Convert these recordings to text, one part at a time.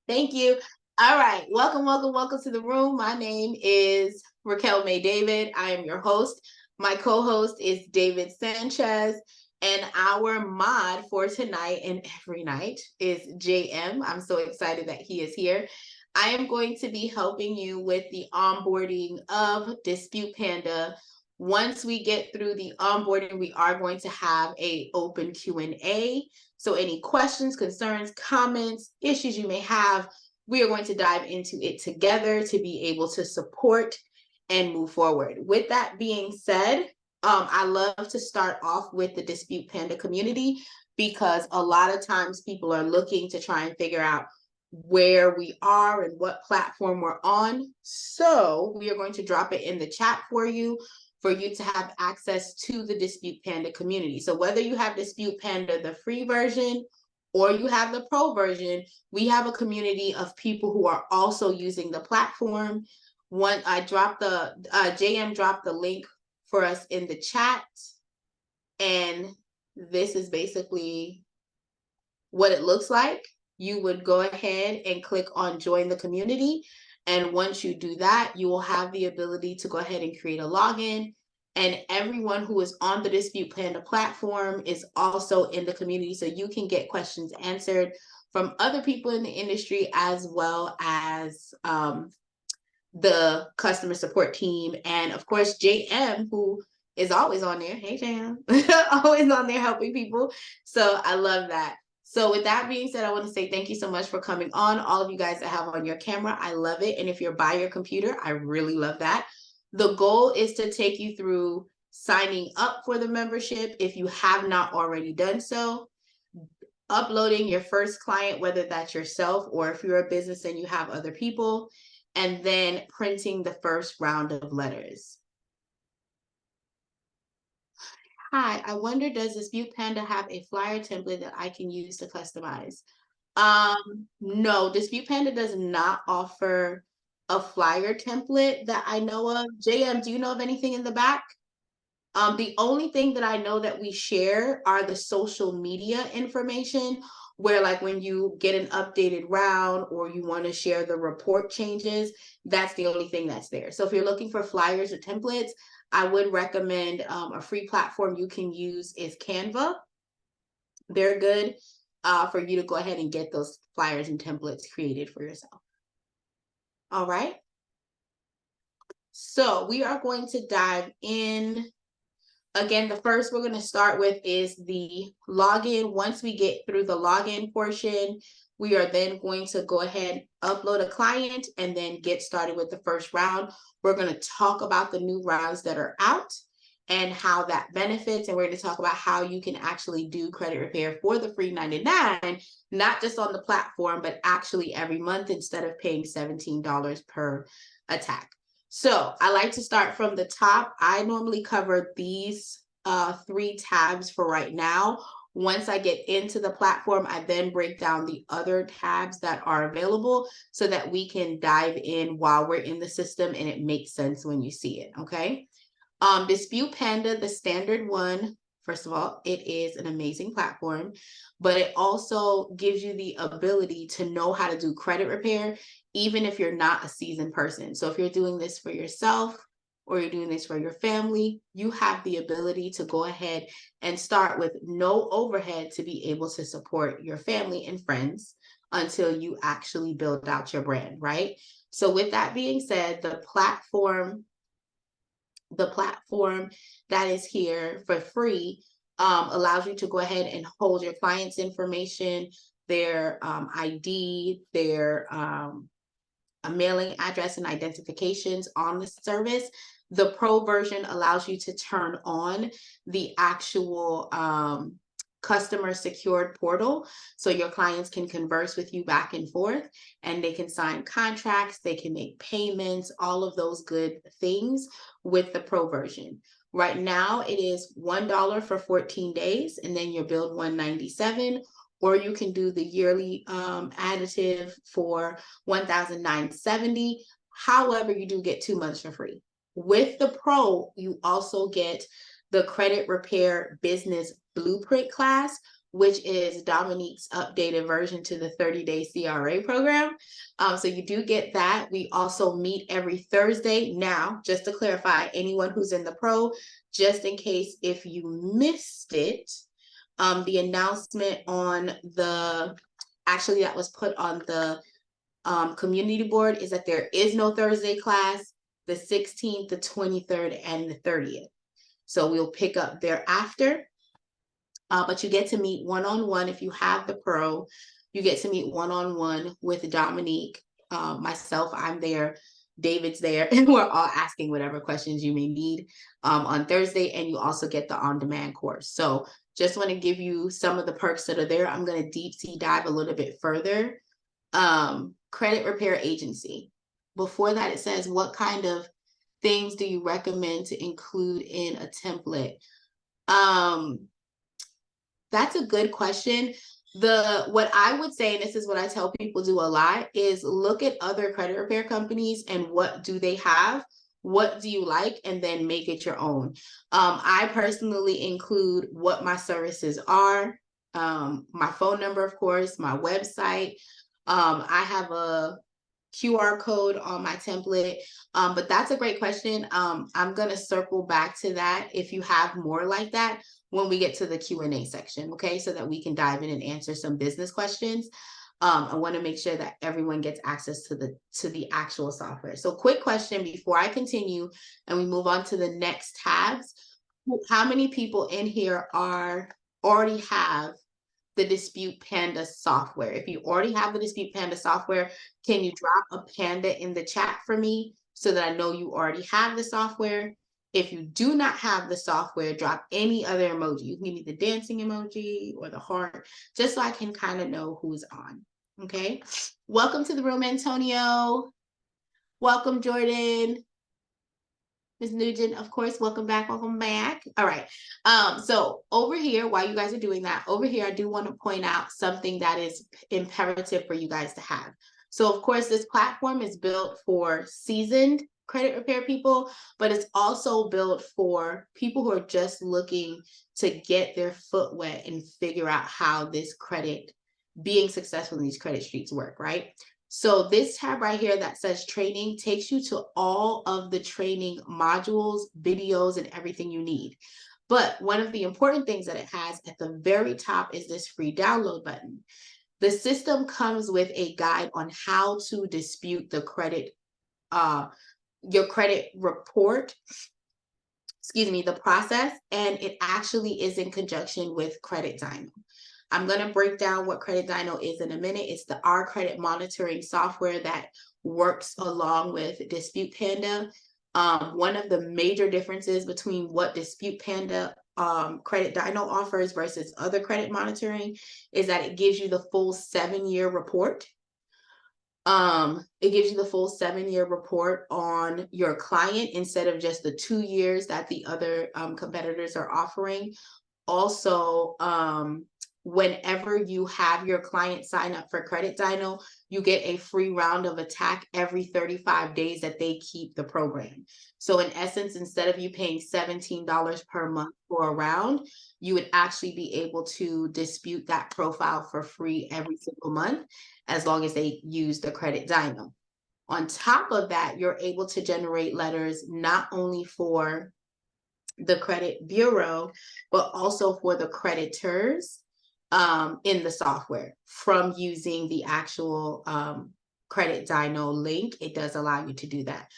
Thank you. All right. Welcome to the room. My name is Raquel May David. I am your host. My co-host is David Sanchez. And our mod for tonight and every night is JM. I'm so excited that he is here. I am going to be helping you with the onboarding of Dispute Panda. Once we get through the onboarding, we are going to have an open Q&A. So any questions, concerns, comments, issues you may have, we are going to dive into it together to be able to support and move forward. With that being said, I love to start off with the Dispute Panda community because a lot of times people are looking to try and figure out where we are and what platform we're on. So we are going to drop it in the chat for you to have access to the Dispute Panda community. So whether you have Dispute Panda, the free version, or you have the pro version, we have a community of people who are also using the platform. I dropped the, JM dropped the link for us in the chat. And this is basically what it looks like. You would go ahead and click on join the community. And once you do that, you will have the ability to go ahead and create a login. And everyone who is on the Dispute Panda platform is also in the community. So you can get questions answered from other people in the industry, as well as the customer support team. And of course, JM, who is always on there. Hey, JM, always on there helping people. So I love that. So with that being said, I want to say thank you so much for coming on. All of you guys that have on your camera, I love it. And if you're by your computer, I really love that. The goal is to take you through signing up for the membership if you have not already done so, uploading your first client, whether that's yourself or if you're a business and you have other people, and then printing the first round of letters. Hi, I wonder, does Dispute Panda have a flyer template that I can use to customize? No, Dispute Panda does not offer a flyer template that I know of. JM, do you know of anything in the back? The only thing that I know that we share are the social media information, where like when you get an updated round or you want to share the report changes, that's the only thing that's there. So if you're looking for flyers or templates, I would recommend a free platform you can use is Canva. They're good for you to go ahead and get those flyers and templates created for yourself. All right. So we are going to dive in. Again, the first we're going to start with is the login. Once we get through the login portion, we are then going to go ahead, upload a client, and then get started with the first round. We're going to talk about the new rounds that are out and how that benefits. And we're going to talk about how you can actually do credit repair for the free $99, not just on the platform, but actually every month instead of paying $17 per attack. So I like to start from the top. I normally cover these 3 tabs for right now. Once I get into the platform, I then break down the other tabs that are available so that we can dive in while we're in the system and it makes sense when you see it, okay? Dispute Panda, the standard one, first of all, it is an amazing platform, but it also gives you the ability to know how to do credit repair, even if you're not a seasoned person. So if you're doing this for yourself or you're doing this for your family, you have the ability to go ahead and start with no overhead to be able to support your family and friends until you actually build out your brand, right? So with that being said, the platform that is here for free allows you to go ahead and hold your client's information, their ID, their a mailing address and identifications on the service. The pro version allows you to turn on the actual customer secured portal, so your clients can converse with you back and forth, and they can sign contracts, they can make payments, all of those good things with the pro version. Right now it is $1 for 14 days, and then you're billed $197. Or you can do the yearly additive for $1,970. However, you do get 2 months for free. With the pro, you also get the credit repair business blueprint class, which is Dominique's updated version to the 30-day CRA program. So you do get that. We also meet every Thursday. Now, just to clarify, anyone who's in the pro, just in case if you missed it, the announcement on actually that was put on the community board is that there is no Thursday class, the 16th, the 23rd, and the 30th. So we'll pick up thereafter. But you get to meet one-on-one if you have the pro. You get to meet one-on-one with Dominique, myself, I'm there, David's there, and we're all asking whatever questions you may need on Thursday. And you also get the on-demand course. So just want to give you some of the perks that are there. I'm going to deep sea dive a little bit further. Credit repair agency. Before that, it says, what kind of things do you recommend to include in a template? That's a good question. What I would say, and this is what I tell people do a lot, is look at other credit repair companies and what do they have? What do you like? And then make it your own. I personally include what my services are, my phone number, of course, my website. I have a QR code on my template, but that's a great question. I'm going to circle back to that if you have more like that when we get to the Q&A section, okay? So that we can dive in and answer some business questions. I want to make sure that everyone gets access to the actual software. So quick question before I continue and we move on to the next tabs. How many people in here already have the Dispute Panda software? If you already have the Dispute Panda software, can you drop a panda in the chat for me so that I know you already have the software? If you do not have the software, drop any other emoji. You can give me the dancing emoji or the heart, just so I can kind of know who's on, okay? Welcome to the room, Antonio. Welcome, Jordan. Ms. Nugent, of course, welcome back, welcome back. All right, so over here, while you guys are doing that, over here, I do want to point out something that is imperative for you guys to have. So of course, this platform is built for seasoned credit repair people, but it's also built for people who are just looking to get their foot wet and figure out how this being successful in these credit streets work, right? So this tab right here that says training takes you to all of the training modules, videos, and everything you need. But one of the important things that it has at the very top is this free download button. The system comes with a guide on how to dispute the your credit report, the process, and it actually is in conjunction with Credit Dyno. I'm going to break down what Credit Dyno is in a minute. It's our credit monitoring software that works along with Dispute Panda. One of the major differences between what Dispute Panda Credit Dyno offers versus other credit monitoring is that it gives you the full 7-year report. It gives you the full 7-year report on your client instead of just the 2 years that the other competitors are offering. Also, whenever you have your client sign up for Credit Dyno, you get a free round of attack every 35 days that they keep the program. So in essence, instead of you paying $17 per month for a round, you would actually be able to dispute that profile for free every single month, as long as they use the Credit Dyno. On top of that, you're able to generate letters not only for the credit bureau, but also for the creditors in the software from using the actual Credit Dyno link. It does allow you to do that.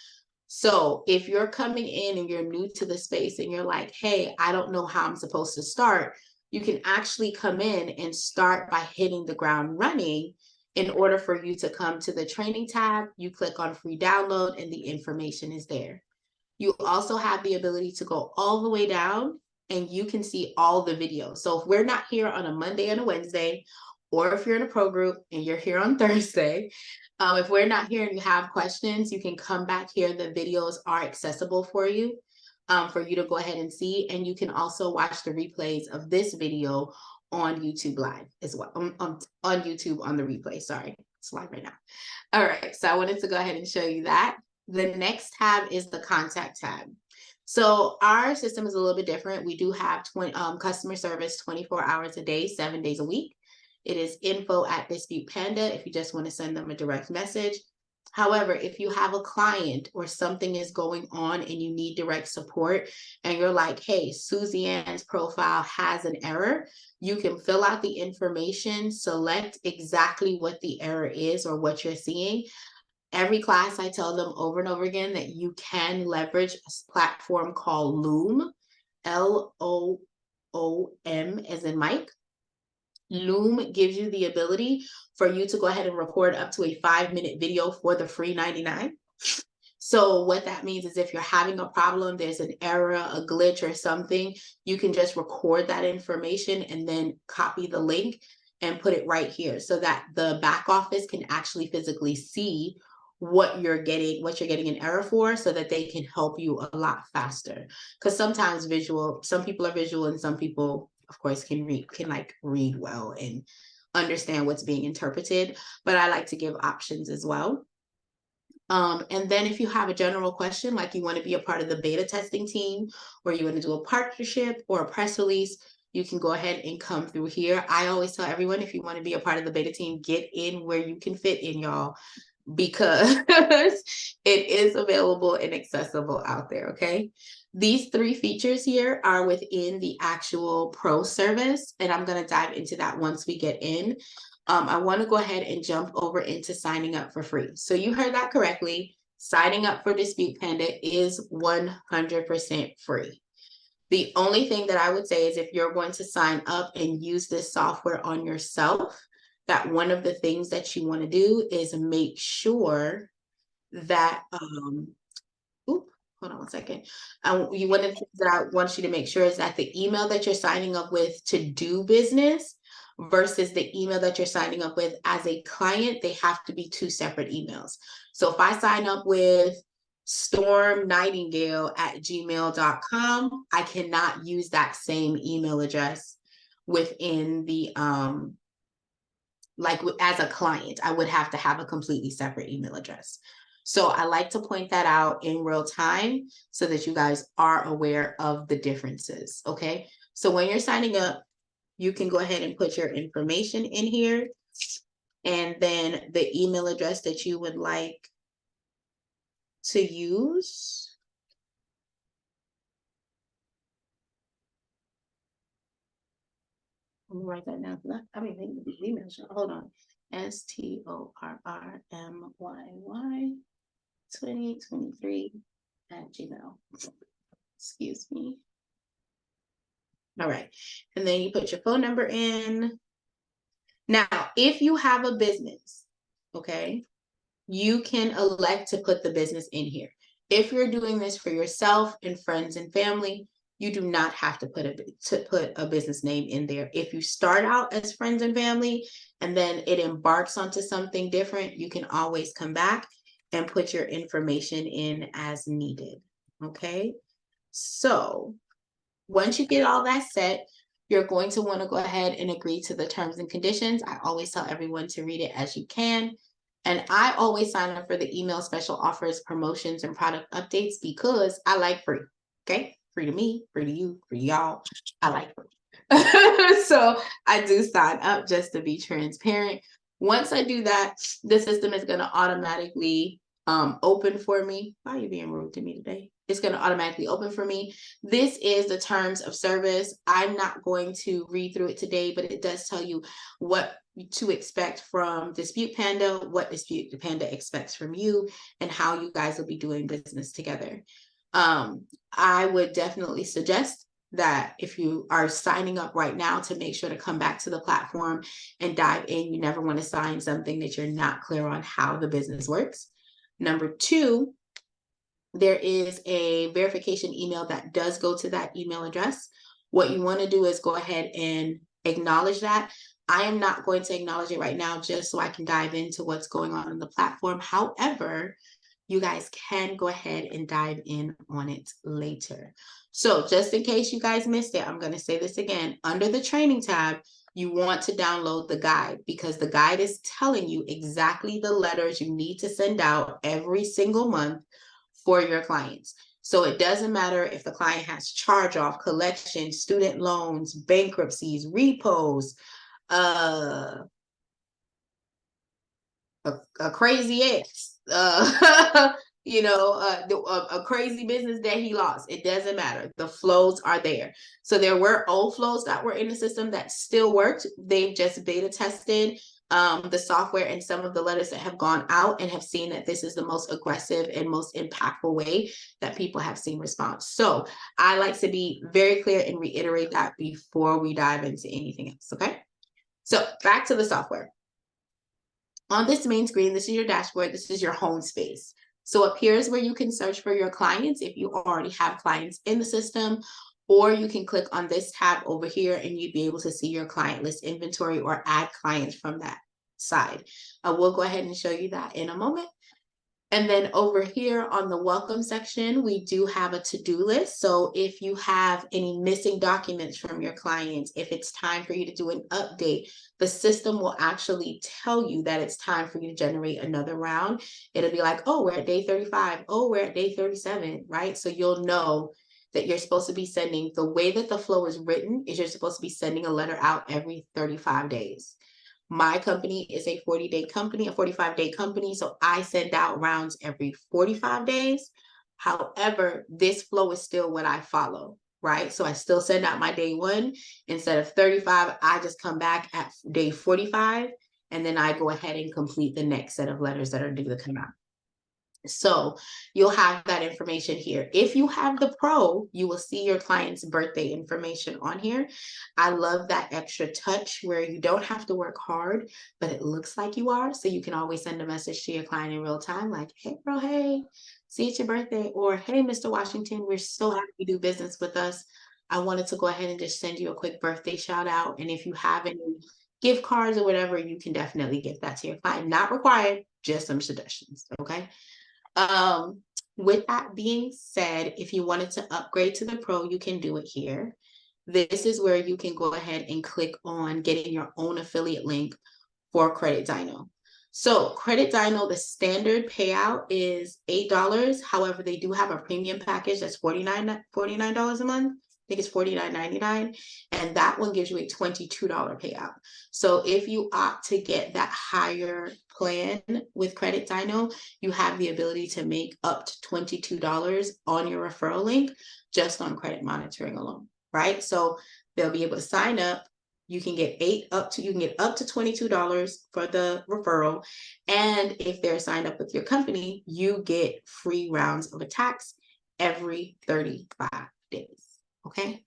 So if you're coming in and you're new to the space and you're like, hey, I don't know how I'm supposed to start, you can actually come in and start by hitting the ground running. In order for you to come to the training tab, you click on free download and the information is there. You also have the ability to go all the way down and you can see all the videos. So if we're not here on a Monday and a Wednesday, or if you're in a pro group and you're here on Thursday, if we're not here and you have questions, you can come back here. The videos are accessible for you to go ahead and see. And you can also watch the replays of this video on YouTube Live as well, on YouTube on the replay. Sorry, it's live right now. All right, so I wanted to go ahead and show you that. The next tab is the contact tab. So our system is a little bit different. We do have customer service 24 hours a day, 7 days a week. It is info@Dispute Panda if you just want to send them a direct message. However, if you have a client or something is going on and you need direct support and you're like, hey, Susie Ann's profile has an error, you can fill out the information, select exactly what the error is or what you're seeing. Every class I tell them over and over again that you can leverage a platform called Loom, Loom as in Mike. Loom gives you the ability for you to go ahead and record up to a 5-minute video for the free 99. So what that means is if you're having a problem, there's an error, a glitch or something, you can just record that information and then copy the link and put it right here so that the back office can actually physically see what you're getting an error for so that they can help you a lot faster. Because sometimes some people are visual and some people, of course, can read well and understand what's being interpreted, but I like to give options as well. And then if you have a general question, like you want to be a part of the beta testing team, or you want to do a partnership or a press release, you can go ahead and come through here. I always tell everyone, if you want to be a part of the beta team, get in where you can fit in, y'all, because it is available and accessible out there, okay? These 3 features here are within the actual pro service, and I'm going to dive into that once we get in. I want to go ahead and jump over into signing up for free. So you heard that correctly. Signing up for Dispute Panda is 100% free. The only thing that I would say is if you're going to sign up and use this software on yourself, that one of the things that you want to do is make sure that, hold on one second. One of the things that I want you to make sure is that the email that you're signing up with to do business versus the email that you're signing up with as a client, they have to be 2 separate emails. So if I sign up with stormnightingale@gmail.com, I cannot use that same email address within the, as a client. I would have to have a completely separate email address. So I like to point that out in real time so that you guys are aware of the differences, okay? So when you're signing up, you can go ahead and put your information in here and then the email address that you would like to use. Let me write that down. I mean, the email. Hold on. STORRMYY2023 @gmail. Excuse me. All right. And then you put your phone number in. Now, if you have a business, okay, you can elect to put the business in here. If you're doing this for yourself and friends and family, you do not have to put a business name in there. If you start out as friends and family and then it embarks onto something different, you can always come back and put your information in as needed. Okay. So once you get all that set, you're going to want to go ahead and agree to the terms and conditions. I always tell everyone to read it as you can. And I always sign up for the email special offers, promotions, and product updates because I like free. Okay. Free to me, free to you, free to y'all. I like free. So I do sign up just to be transparent. Once I do that, the system is going to automatically open for me. Why are you being rude to me today? It's going to automatically open for me. This is the terms of service. I'm not going to read through it today, but it does tell you what to expect from Dispute Panda, what Dispute Panda expects from you, and how you guys will be doing business together. I would definitely suggest that if you are signing up right now to make sure to come back to the platform and dive in. You never want to sign something that you're not clear on how the business works. Number 2, there is a verification email that does go to that email address. What you want to do is go ahead and acknowledge that. I am not going to acknowledge it right now just so I can dive into what's going on in the platform. However, you guys can go ahead and dive in on it later. So just in case you guys missed it, I'm going to say this again. Under the training tab, you want to download the guide because the guide is telling you exactly the letters you need to send out every single month for your clients. So it doesn't matter if the client has charge-off, collection, student loans, bankruptcies, repos, a crazy ex, a crazy business that he lost. It doesn't matter. The flows are there. So there were old flows that were in the system that still worked. They've just beta tested the software and some of the letters that have gone out and have seen that this is the most aggressive and most impactful way that people have seen response. So I like to be very clear and reiterate that before we dive into anything else. Okay. So back to the software. On this main screen, this is your dashboard. This is your home space. So up here is where you can search for your clients if you already have clients in the system, or you can click on this tab over here and you'd be able to see your client list inventory or add clients from that side. I will go ahead and show you that in a moment. And then over here on the welcome section, we do have a to-do list. So if you have any missing documents from your clients, if it's time for you to do an update, the system will actually tell you that it's time for you to generate another round. It'll be like, oh, we're at day 35. Oh, we're at day 37, right? So you'll know that you're supposed to be sending, the way that the flow is written is you're supposed to be sending a letter out every 35 days. My company is a 40-day company, a 45-day company. So I send out rounds every 45 days. However, this flow is still what I follow, right? So I still send out my day one. Instead of 35, I just come back at day 45, and then I go ahead and complete the next set of letters that are due to come out. So you'll have that information here. If you have the Pro, you will see your client's birthday information on here. I love that extra touch where you don't have to work hard, but it looks like you are. So you can always send a message to your client in real time, like, hey, bro, hey, see it's your birthday. Or, hey, Mr. Washington, we're so happy you do business with us. I wanted to go ahead and just send you a quick birthday shout out. And if you have any gift cards or whatever, you can definitely give that to your client. Not required, just some suggestions, okay? With that being said, if you wanted to upgrade to the Pro, you can do it here. This is where you can go ahead and click on getting your own affiliate link for Credit Dino. So Credit Dino, the standard payout is $8. However, they do have a premium package that's $49 a month. I think it's $49.99, and that one gives you a $22 payout. So if you opt to get that higher plan with Credit Dino, you have the ability to make up to $22 on your referral link just on credit monitoring alone, right? So they'll be able to sign up. You can get up to $22 for the referral, and if they're signed up with your company, you get free rounds of attacks every 35 days. Okay,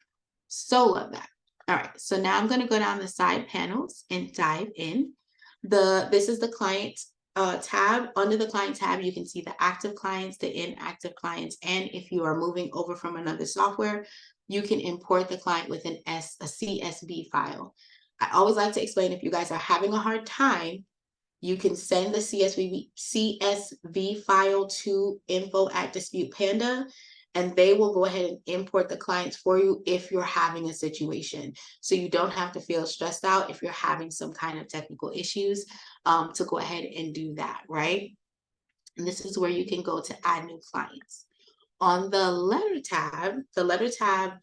so love that. All right, so now I'm going to go down the side panels and dive in. This is the client tab. Under the client tab, you can see the active clients, the inactive clients, and if you are moving over from another software, you can import the client with a CSV file. I always like to explain, if you guys are having a hard time, you can send the CSV file to info@Dispute Panda, and they will go ahead and import the clients for you if you're having a situation. So you don't have to feel stressed out if you're having some kind of technical issues to go ahead and do that, right? And this is where you can go to add new clients. On the letter tab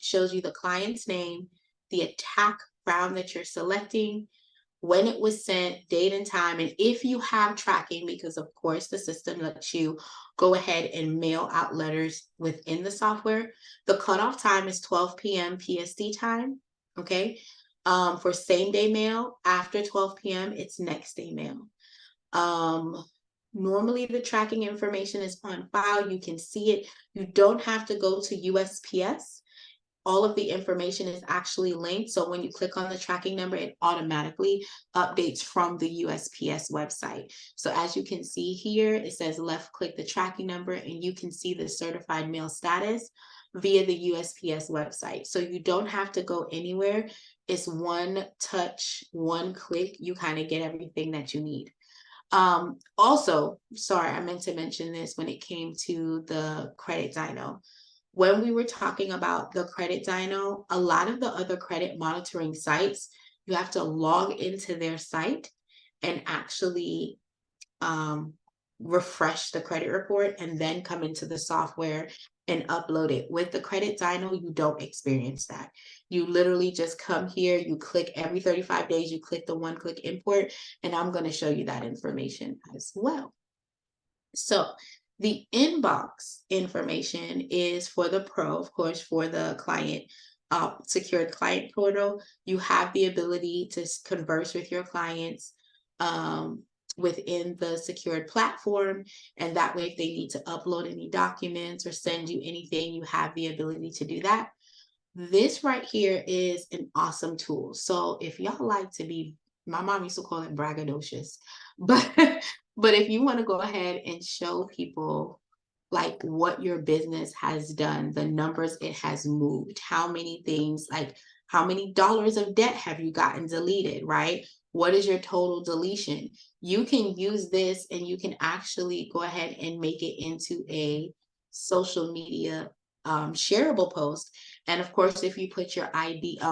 shows you the client's name, the attack round that you're selecting, when it was sent, date and time, and if you have tracking, because of course the system lets you go ahead and mail out letters within the software. The cutoff time is 12 p.m. PST time, okay? For same day mail, after 12 p.m., it's next day mail. Normally the tracking information is on file. You can see it. You don't have to go to USPS. All of the information is actually linked. So when you click on the tracking number, it automatically updates from the USPS website. So as you can see here, it says left click the tracking number, and you can see the certified mail status via the USPS website. So you don't have to go anywhere. It's one touch, one click. You kind of get everything that you need. Also, sorry, I meant to mention this when it came to the Credit Dino. When we were talking about the Credit Dino, a lot of the other credit monitoring sites, you have to log into their site and actually refresh the credit report and then come into the software and upload it. With the Credit Dyno, you don't experience that. You literally just come here, you click every 35 days, you click the one-click import, and I'm going to show you that information as well. So the inbox information is for the pro, of course, for the client, secured client portal. You have the ability to converse with your clients within the secured platform. And that way, if they need to upload any documents or send you anything, you have the ability to do that. This right here is an awesome tool. So if y'all like to be, my mom used to call it braggadocious, but but if you want to go ahead and show people like what your business has done, the numbers it has moved, how many things, like how many dollars of debt have you gotten deleted, right? What is your total deletion? You can use this and you can actually go ahead and make it into a social media shareable post. And of course, if you put your ID,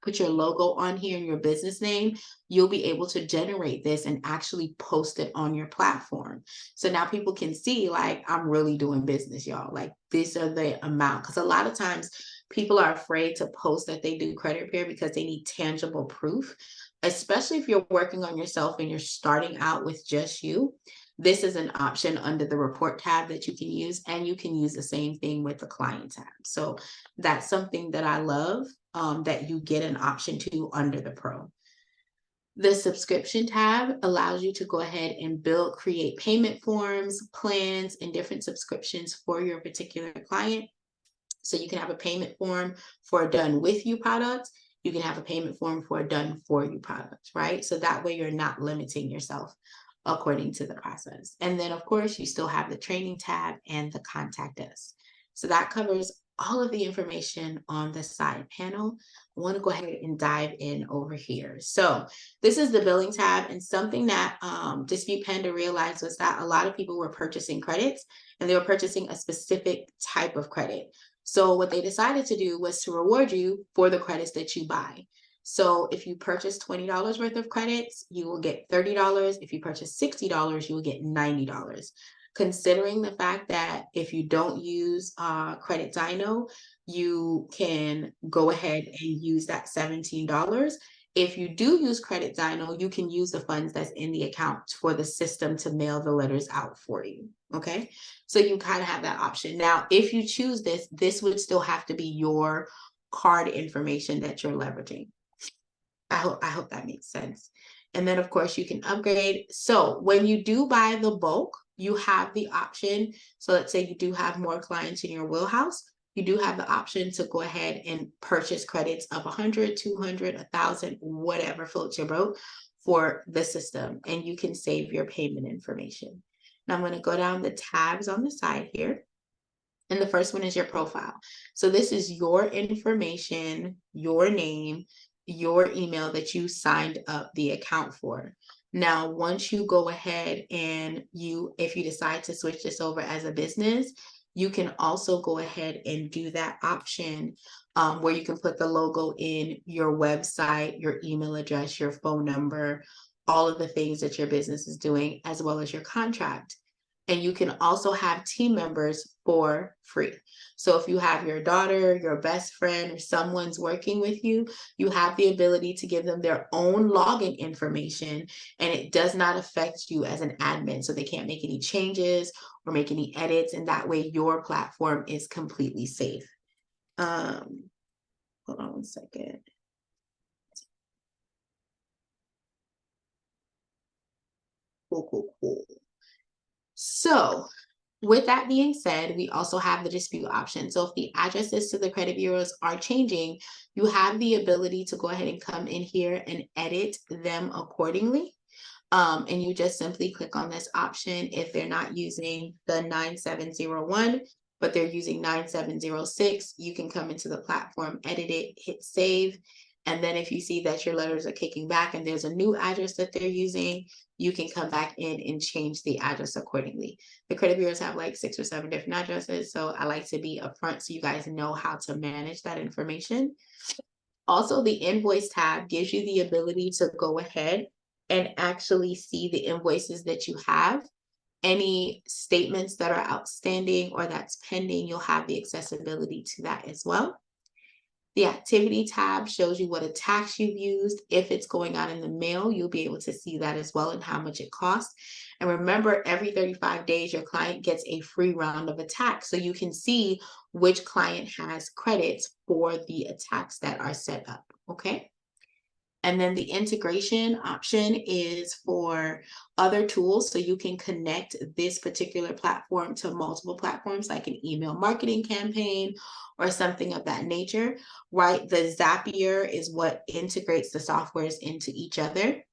put your logo on here and your business name, you'll be able to generate this and actually post it on your platform. So now people can see, like, I'm really doing business, y'all. Like, these are the amount. Because a lot of times people are afraid to post that they do credit repair because they need tangible proof, especially if you're working on yourself and you're starting out with just you. This is an option under the report tab that you can use, and you can use the same thing with the client tab. So that's something that I love, that you get an option to under the pro. The subscription tab allows you to go ahead and create payment forms, plans, and different subscriptions for your particular client. So you can have a payment form for a done with you product. You can have a payment form for a done for you product, right? So that way you're not limiting yourself according to the process. And then of course you still have the training tab and the contact us. So that covers all of the information on the side panel. I want to go ahead and dive in over here. So this is the billing tab, and something that Dispute Panda realized was that a lot of people were purchasing credits and they were purchasing a specific type of credit. So what they decided to do was to reward you for the credits that you buy. So if you purchase $20 worth of credits, you will get $30. If you purchase $60, you will get $90. Considering the fact that if you don't use Credit Dyno, you can go ahead and use that $17. If you do use Credit Dyno, you can use the funds that's in the account for the system to mail the letters out for you. Okay, so you kind of have that option. Now, if you choose this, this would still have to be your card information that you're leveraging. I hope that makes sense. And then of course you can upgrade. So when you do buy the bulk, you have the option. So let's say you do have more clients in your wheelhouse, you do have the option to go ahead and purchase credits of 100, 200, 1,000, whatever floats your boat for the system, and you can save your payment information. Now I'm going to go down the tabs on the side here. And the first one is your profile. So this is your information, your name, your email that you signed up the account for. Now, once you go ahead and if you decide to switch this over as a business, you can also go ahead and do that option where you can put the logo in your website, your email address, your phone number, all of the things that your business is doing, as well as your contract. And you can also have team members for free. So if you have your daughter, your best friend, or someone's working with you, you have the ability to give them their own login information, and it does not affect you as an admin. So they can't make any changes or make any edits, and that way your platform is completely safe. Hold on one second. Cool. So with that being said, we also have the dispute option. So if the addresses to the credit bureaus are changing, you have the ability to go ahead and come in here and edit them accordingly. And you just simply click on this option. If they're not using the 9701, but they're using 9706, you can come into the platform, edit it, hit save. And then if you see that your letters are kicking back and there's a new address that they're using, you can come back in and change the address accordingly. The credit bureaus have like 6 or 7 different addresses, so I like to be upfront so you guys know how to manage that information. Also, the invoice tab gives you the ability to go ahead and actually see the invoices that you have any statements that are outstanding or that's pending, you'll have the accessibility to that as well. The activity tab shows you what a tax you've used. If it's going out in the mail, you'll be able to see that as well and how much it costs. And remember, every 35 days, your client gets a free round of attacks. So you can see which client has credits for the attacks that are set up, okay? And then the integration option is for other tools. So you can connect this particular platform to multiple platforms, like an email marketing campaign or something of that nature, right? The Zapier is what integrates the softwares into each other.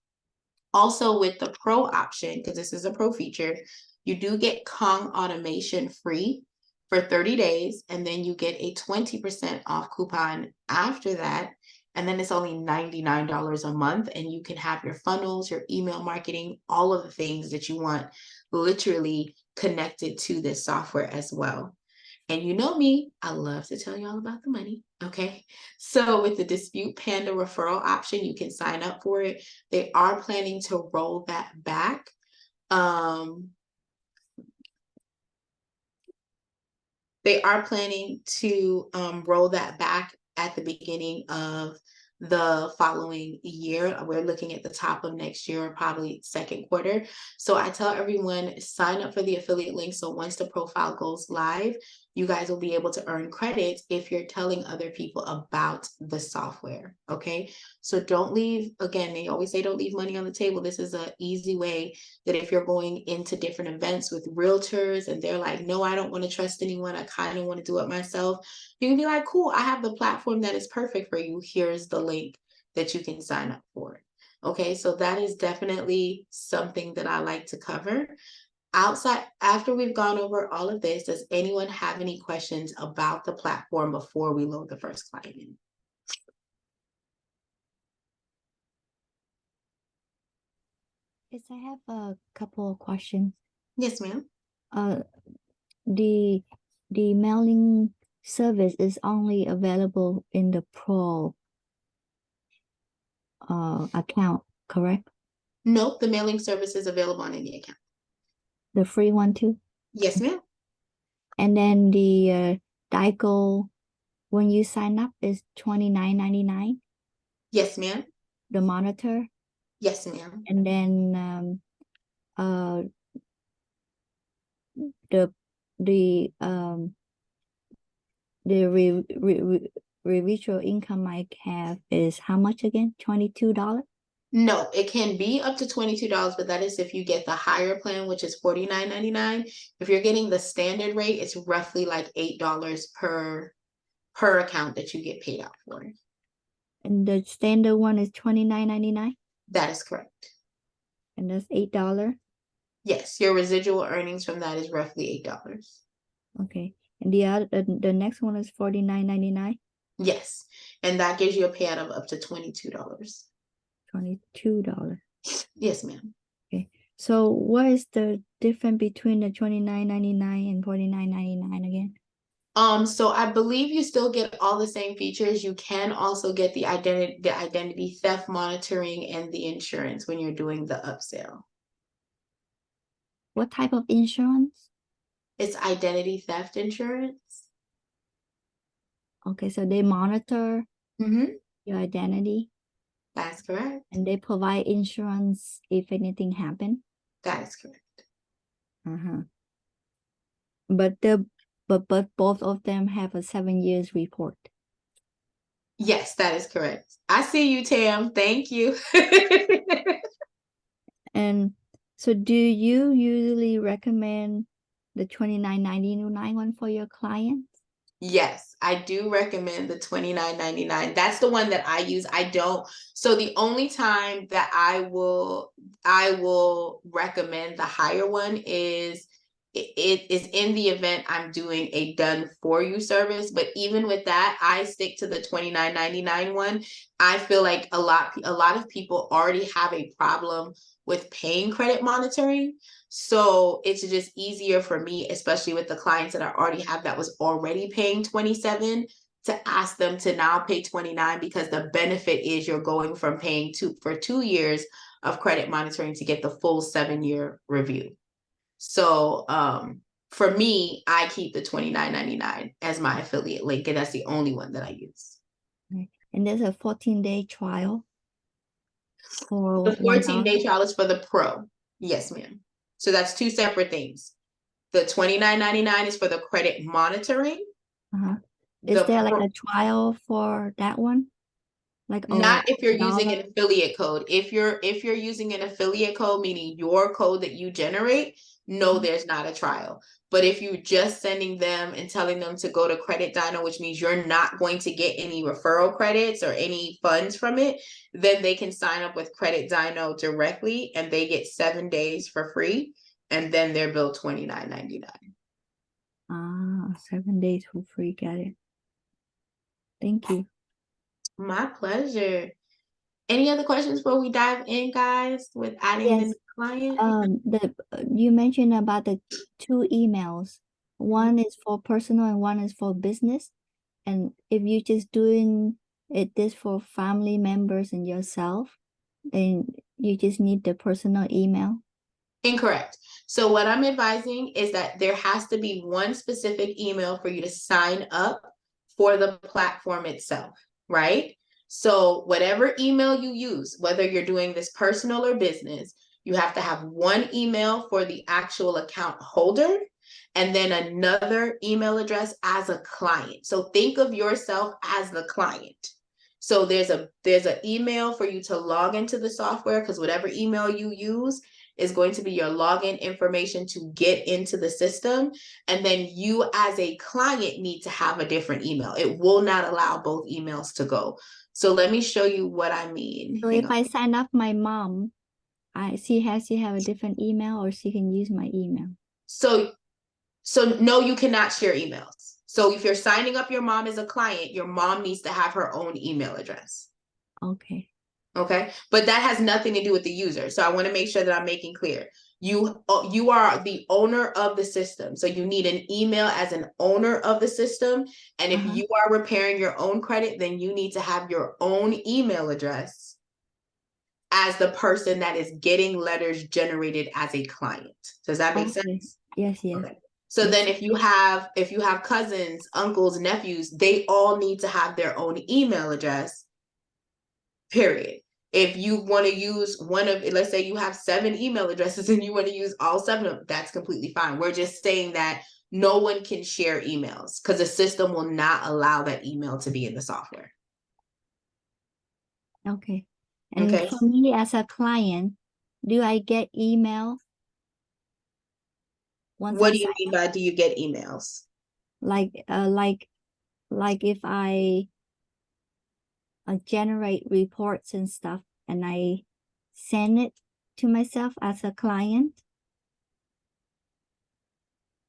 Also with the Pro option, because this is a Pro feature, you do get Kong automation free for 30 days, and then you get a 20% off coupon after that. And then it's only $99 a month, and you can have your funnels, your email marketing, all of the things that you want literally connected to this software as well. And you know me, I love to tell you all about the money, okay? So with the Dispute Panda referral option, you can sign up for it. They are planning to roll that back. They are planning to roll that back at the beginning of the following year. We're looking at the top of next year, probably second quarter. So I tell everyone, sign up for the affiliate link. So once the profile goes live, you guys will be able to earn credits if you're telling other people about the software, okay? So don't leave, again, they always say don't leave money on the table. This is an easy way that if you're going into different events with realtors and they're like, no, I don't want to trust anyone, I kind of want to do it myself, you can be like, cool, I have the platform that is perfect for you. Here's the link that you can sign up for. Okay, so that is definitely something that I like to cover. Outside, after we've gone over all of this, does anyone have any questions about the platform before we load the first client in? Yes, I have a couple of questions. Yes, ma'am. The mailing service is only available in the Pro account, correct? Nope, the mailing service is available on any account. The free one too? Yes, ma'am. And then the Dico, when you sign up, is $29.99. Yes, ma'am. The monitor, Yes, ma'am. and then the residual income I have is how much again? $22? No, it can be up to $22, but that is if you get the higher plan, which is $49.99. If you're getting the standard rate, it's roughly like $8 per account that you get paid out for. And the standard one is $29.99? That is correct. And that's $8? Yes, your residual earnings from that is roughly $8. Okay. And the next one is $49.99? Yes, and that gives you a payout of up to $22. $22. Yes, ma'am. Okay. So what is the difference between the $29.99 and $49.99 again? So I believe you still get all the same features. You can also get the identity theft monitoring and the insurance when you're doing the upsell. What type of insurance? It's identity theft insurance. Okay, so they monitor your identity. That's correct. And they provide insurance if anything happens. That is correct. But both of them have a 7 years report. Yes, that is correct. I see you, Tam. Thank you. And so do you usually recommend the $29.99 one for your clients? Yes, I do recommend the $29.99. That's the one that I use. I don't. So the only time that I will recommend the higher one is it is in the event I'm doing a done for you service. But even with that, I stick to the $29.99 one. I feel like a lot of people already have a problem with paying credit monitoring. So it's just easier for me, especially with the clients that I already have that was already paying 27, to ask them to now pay 29, because the benefit is you're going from paying for 2 years of credit monitoring to get the full 7-year review. So for me, I keep the $29.99 as my affiliate link, and that's the only one that I use. Okay. And there's a 14-day trial for The 14-day $1. trial is for the pro. Yes, ma'am. So that's two separate things. The $29.99 is for the credit monitoring. Uh-huh. Is there like a trial for that one? Like Not if you're using $1? an affiliate code. If you're using an affiliate code, meaning your code that you generate, no, there's not a trial. But if you're just sending them and telling them to go to Credit Dino, which means you're not going to get any referral credits or any funds from it, then they can sign up with Credit Dino directly and they get 7 days for free. And then they're billed $29.99. 7 days for free. Got it. Thank you. My pleasure. Any other questions before we dive in, guys, with adding the Yes. client? You mentioned about the 2 emails. One is for personal and one is for business. And if you're just doing this for family members and yourself, then you just need the personal email. Incorrect. So what I'm advising is that there has to be one specific email for you to sign up for the platform itself, right? So whatever email you use, whether you're doing this personal or business, you have to have one email for the actual account holder and then another email address as a client. So think of yourself as the client. So there's an email for you to log into the software, because whatever email you use is going to be your login information to get into the system. And then you as a client need to have a different email. It will not allow both emails to go. So let me show you what I mean. So if I sign up my mom, she has to have a different email, or she can use my email. So no, you cannot share emails. So if you're signing up your mom as a client, your mom needs to have her own email address. Okay. Okay. But that has nothing to do with the user. So I want to make sure that I'm making clear. You are the owner of the system. So you need an email as an owner of the system. And if you are repairing your own credit, then you need to have your own email address as the person that is getting letters generated as a client. Does that make sense? Yes, yes. Okay. So then if you have cousins, uncles, nephews, they all need to have their own email address, period. If you want to use one of, let's say you have 7 email addresses and you want to use all 7 of them, that's completely fine. We're just saying that no one can share emails because the system will not allow that email to be in the software. Okay. And for me as a client, do I get email? What do you mean by do you get emails? Like if I generate reports and stuff and I send it to myself as a client?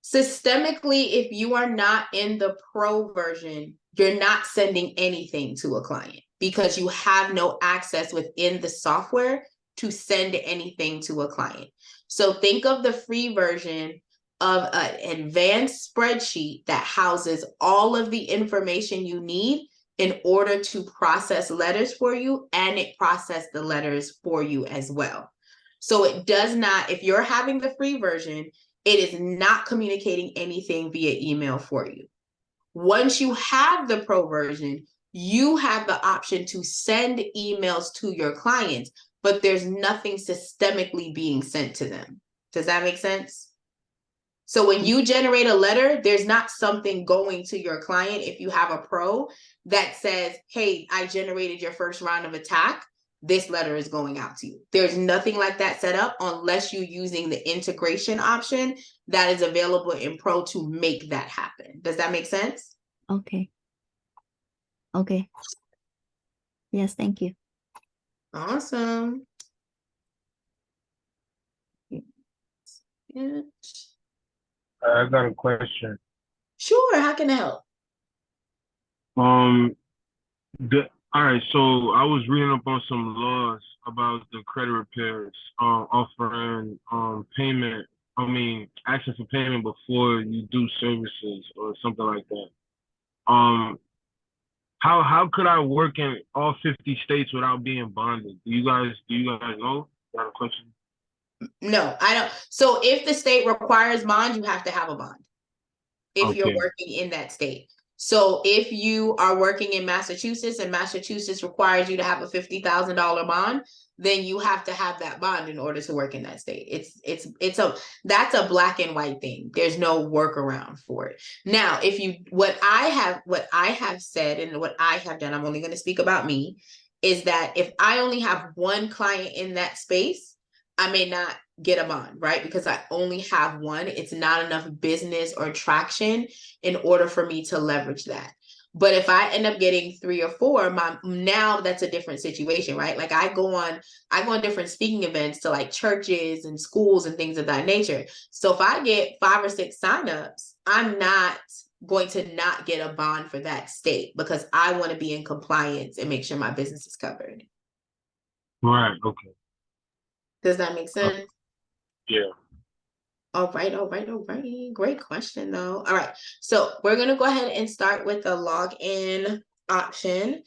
Systemically, if you are not in the pro version, you're not sending anything to a client because you have no access within the software to send anything to a client. So think of the free version of an advanced spreadsheet that houses all of the information you need in order to process letters for you, and it processes the letters for you as well. So it does not, if you're having the free version, it is not communicating anything via email for you. Once you have the pro version, you have the option to send emails to your clients, but there's nothing systemically being sent to them. Does that make sense? So when you generate a letter, there's not something going to your client if you have a pro that says, hey, I generated your first round of attack. This letter is going out to you. There's nothing like that set up unless you're using the integration option that is available in Pro to make that happen. Does that make sense? Okay. Okay. Yes, thank you. Awesome. I got a question. Sure. How can I help? All right, so I was reading up on some laws about the credit repairs, offering payment. I mean, asking for payment before you do services or something like that. How could I work in all 50 states without being bonded? Do you guys know? Got a question? No, I don't. So if the state requires bond, you have to have a bond if you're Okay. working in that state. So if you are working in Massachusetts and Massachusetts requires you to have a $50,000 bond, then you have to have that bond in order to work in that state. That's a black and white thing. There's no workaround for it. Now, if you what I have said and what I have done, I'm only going to speak about me, is that if I only have one client in that space, I may not get a bond, right? Because I only have one. It's not enough business or traction in order for me to leverage that. But if I end up getting 3 or 4, now that's a different situation, right? Like I go on different speaking events to like churches and schools and things of that nature. So if I get 5 or 6 signups, I'm not going to not get a bond for that state because I want to be in compliance and make sure my business is covered. Right. Okay. Does that make sense? Yeah. All right. Great question, though. All right. So we're going to go ahead and start with the login option.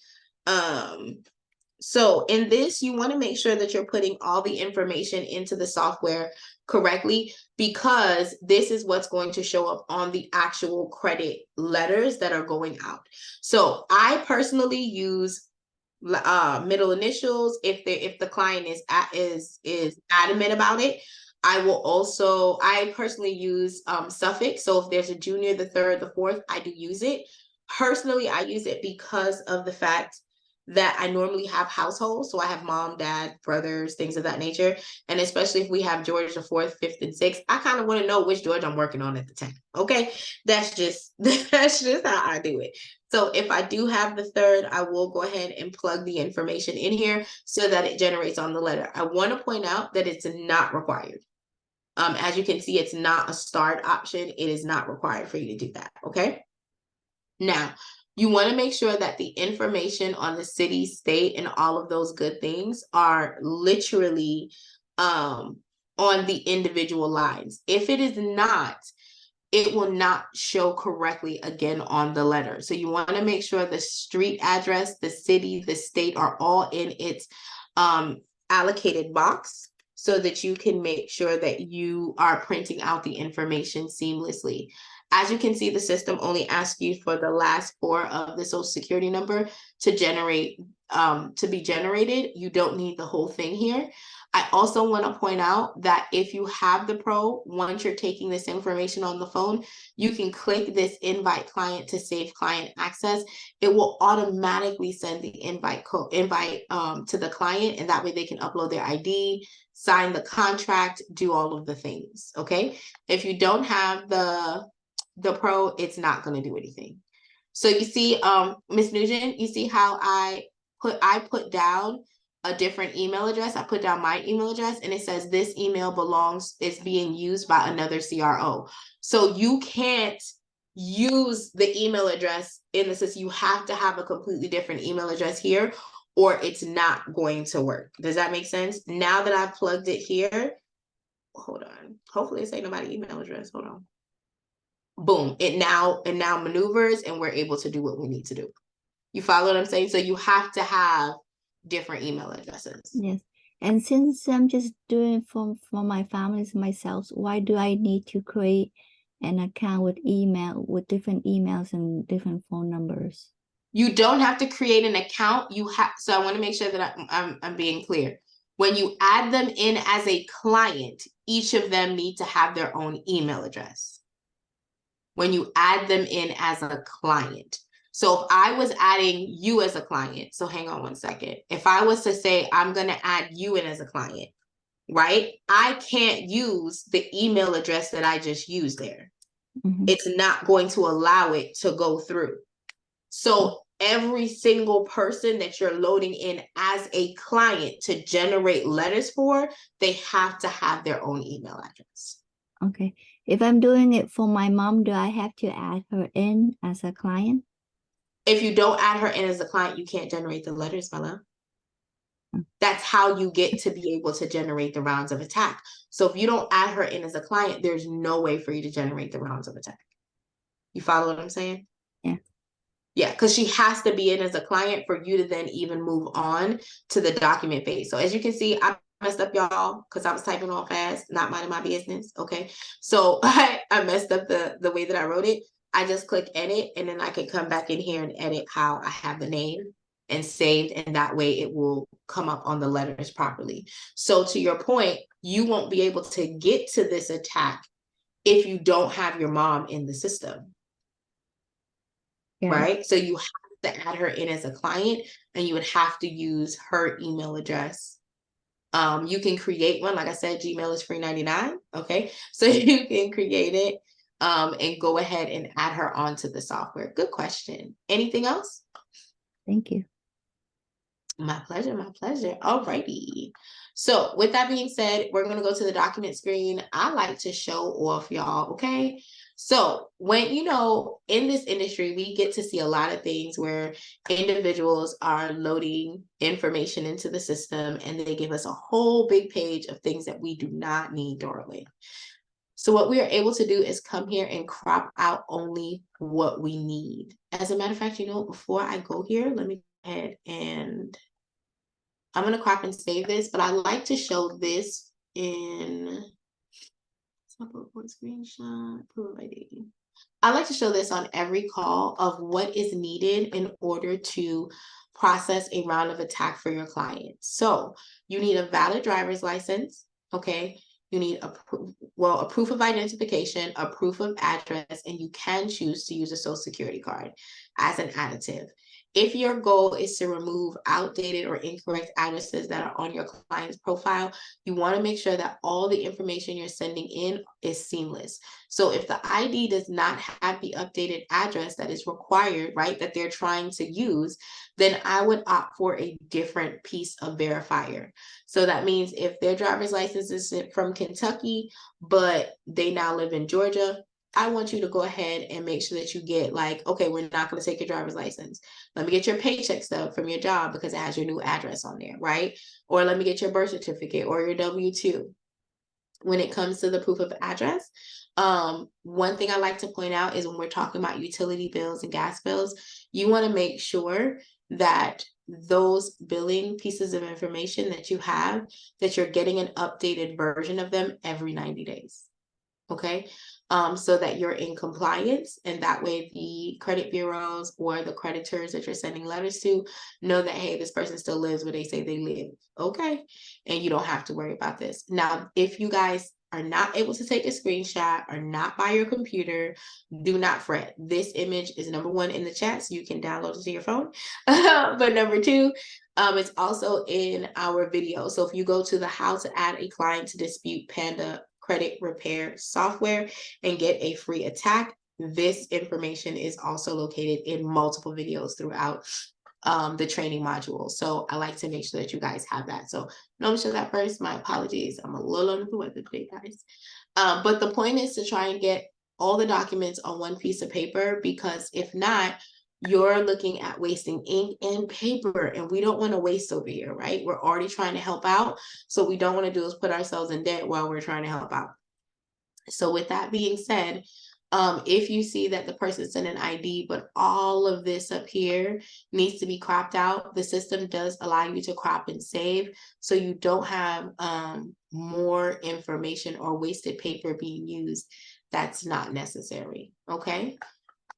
So in this, you want to make sure that you're putting all the information into the software correctly, because this is what's going to show up on the actual credit letters that are going out. So I personally use middle initials if the client is adamant about it. I personally use suffix. So if there's a junior, the third, the fourth, I do use it. Personally, I use it because of the fact that I normally have households. So I have mom, dad, brothers, things of that nature. And especially if we have George the fourth, fifth, and sixth, I kind of want to know which George I'm working on at the time. Okay. That's just how I do it. So if I do have the third, I will go ahead and plug the information in here so that it generates on the letter. I want to point out that it's not required. As you can see, it's not a start option. It is not required for you to do that. Okay. Now, you want to make sure that the information on the city, state, and all of those good things are literally on the individual lines. If it is not, it will not show correctly again on the letter. So you want to make sure the street address, the city, the state are all in its allocated box so that you can make sure that you are printing out the information seamlessly. As you can see, the system only asks you for the last 4 of the social security number to be generated. You don't need the whole thing here. I also want to point out that if you have the pro, once you're taking this information on the phone, you can click this invite client to save client access. It will automatically send the invite to the client, and that way they can upload their ID, sign the contract, do all of the things. Okay. If you don't have the pro, it's not going to do anything. So you see, Ms. Nugent, you see how I put down a different email address. I put down my email address and it says this email is being used by another CRO. So you can't use the email address in the sense you have to have a completely different email address here or it's not going to work. Does that make sense? Now that I've plugged it here, hold on. Hopefully it's ain't nobody's email address. Hold on. Boom. It now maneuvers and we're able to do what we need to do. You follow what I'm saying? So you have to have different email addresses. Yes. And since I'm just doing for my families myself, why do I need to create an account with different emails and different phone numbers? You don't have to create an account. So I want to make sure that I'm being clear. When you add them in as a client, each of them need to have their own email address. When you add them in as a client. So if I was adding you as a client, so hang on one second. If I was to say, I'm going to add you in as a client, right? I can't use the email address that I just used there. Mm-hmm. It's not going to allow it to go through. So every single person that you're loading in as a client to generate letters for, they have to have their own email address. Okay. If I'm doing it for my mom, do I have to add her in as a client? If you don't add her in as a client, you can't generate the letters, my love. That's how you get to be able to generate the rounds of attack. So if you don't add her in as a client, there's no way for you to generate the rounds of attack. You follow what I'm saying? Yeah. Yeah, because she has to be in as a client for you to then even move on to the document phase. So as you can see, I'm messed up, y'all, because I was typing all fast, not minding my business. Okay. So I messed up the way that I wrote it. I just click edit, and then I can come back in here and edit how I have the name and saved, and that way it will come up on the letters properly. So to your point, you won't be able to get to this attack if you don't have your mom in the system. Yeah. Right? So you have to add her in as a client, and you would have to use her email address. You can create one. Like I said, Gmail is free 99. Okay. So you can create it and go ahead and add her onto the software. Good question. Anything else? Thank you. My pleasure, my pleasure. Alrighty. So with that being said, we're going to go to the document screen. I like to show off, y'all, okay? So when, you know, in this industry, we get to see a lot of things where individuals are loading information into the system, and they give us a whole big page of things that we do not need, darling. So what we are able to do is come here and crop out only what we need. As a matter of fact, you know, before I go here, let me go ahead and I'm going to crop and save this, but I like to show this in screenshot. I like to show this on every call of what is needed in order to process a round of attack for your client. So you need a valid driver's license, okay? You need a proof of identification, a proof of address, and you can choose to use a social security card as an additive. If your goal is to remove outdated or incorrect addresses that are on your client's profile, you want to make sure that all the information you're sending in is seamless. So if the ID does not have the updated address that is required, right, that they're trying to use, then I would opt for a different piece of verifier. So that means if their driver's license is from Kentucky, but they now live in Georgia, I want you to go ahead and make sure that you get like, okay, we're not going to take your driver's license. Let me get your paycheck stub from your job because it has your new address on there, right? Or let me get your birth certificate or your W-2. When it comes to the proof of address, one thing I like to point out is when we're talking about utility bills and gas bills, you want to make sure that those billing pieces of information that you have, that you're getting an updated version of them every 90 days. Okay, so that you're in compliance, and that way the credit bureaus or the creditors that you're sending letters to know that, hey, this person still lives where they say they live. Okay, and you don't have to worry about this. Now, if you guys are not able to take a screenshot or not by your computer, do not fret. This image is number one in the chat, so you can download it to your phone. But number two, it's also in our video. So if you go to the how to add a client to Dispute Panda credit repair software and get a free attack, this information is also located in multiple videos throughout the training module. So I like to make sure that you guys have that. So let me show that first. My apologies. I'm a little under the weather today, guys. But the point is to try and get all the documents on one piece of paper, because if not, you're looking at wasting ink and paper, and we don't want to waste over here, right? We're already trying to help out. So what we don't want to do is put ourselves in debt while we're trying to help out. So with that being said, if you see that the person sent an ID, but all of this up here needs to be cropped out, the system does allow you to crop and save, so you don't have more information or wasted paper being used that's not necessary, okay?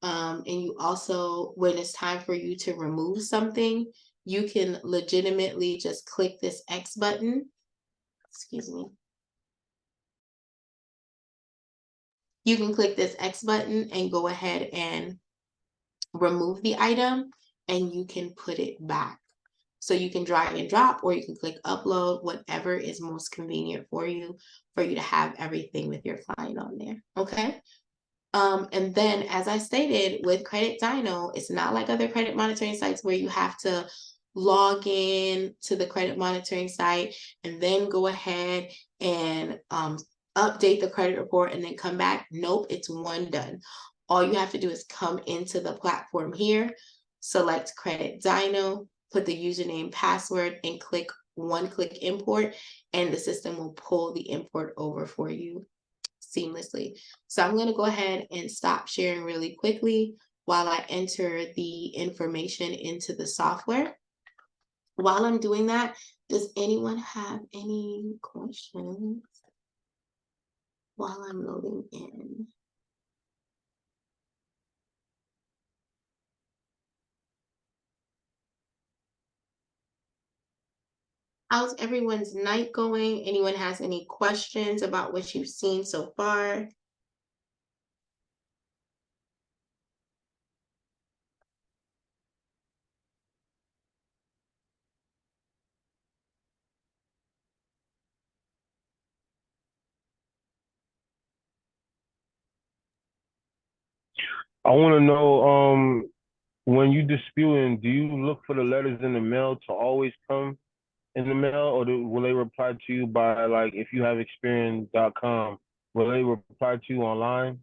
And you also, when it's time for you to remove something, you can legitimately just click this X button. Excuse me. You can click this X button and go ahead and remove the item, and you can put it back. So you can drag and drop, or you can click upload, whatever is most convenient for you to have everything with your client on there, okay? And then, as I stated, with Credit Dyno, it's not like other credit monitoring sites where you have to log in to the credit monitoring site and then go ahead and update the credit report and then come back. Nope, it's one done. All you have to do is come into the platform here, select Credit Dyno, put the username, password, and click one-click import, and the system will pull the import over for you seamlessly. So I'm going to go ahead and stop sharing really quickly while I enter the information into the software. While I'm doing that, Does anyone have any questions while I'm loading in? How's everyone's night going? Anyone has any questions about what you've seen so far? I want to know, when you disputing, do you look for the letters in the mail to always come in the mail, or will they reply to you by, like, if you have experience.com, will they reply to you online?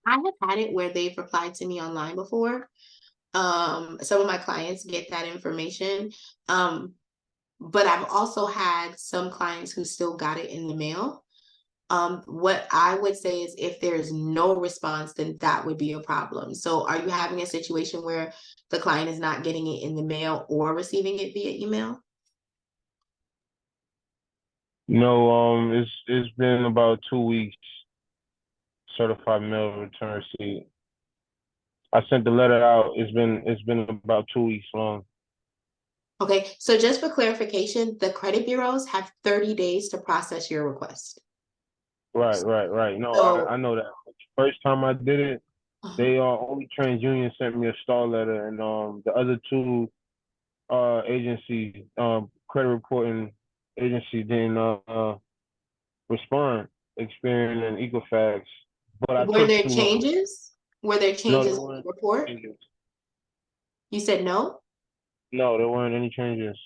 I have had it where they've replied to me online before. Some of my clients get that information. But I've also had some clients who still got it in the mail. What I would say is if there's no response, then that would be a problem. So are you having a situation where the client is not getting it in the mail or receiving it via email? No, it's been about 2 weeks. Certified mail return receipt. I sent the letter out. It's been about 2 weeks long. Okay, so just for clarification, the credit bureaus have 30 days to process your request. Right. No, So I know that. First time I did it, they only TransUnion sent me a stall letter, and the other two agencies, credit reporting agency didn't respond, Experian and Equifax. But I were took there too long. changes? Were there No, there changes in the weren't report? changes. You said no? No, there weren't any changes.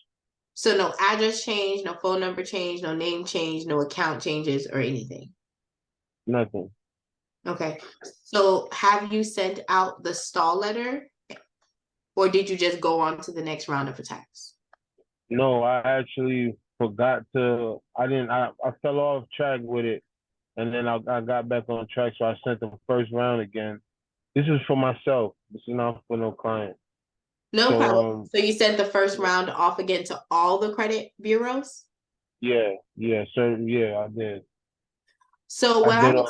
So no address change, no phone number change, no name change, no account changes or anything. Nothing. Okay. So have you sent out the stall letter or did you just go on to the next round of attacks? No, I actually forgot to. I fell off track with it, and then I got back on track. So I sent the first round again. This is for myself. This is not for no client. No So problem. So you sent the first round off again to all the credit bureaus? yeah, I did. So I did.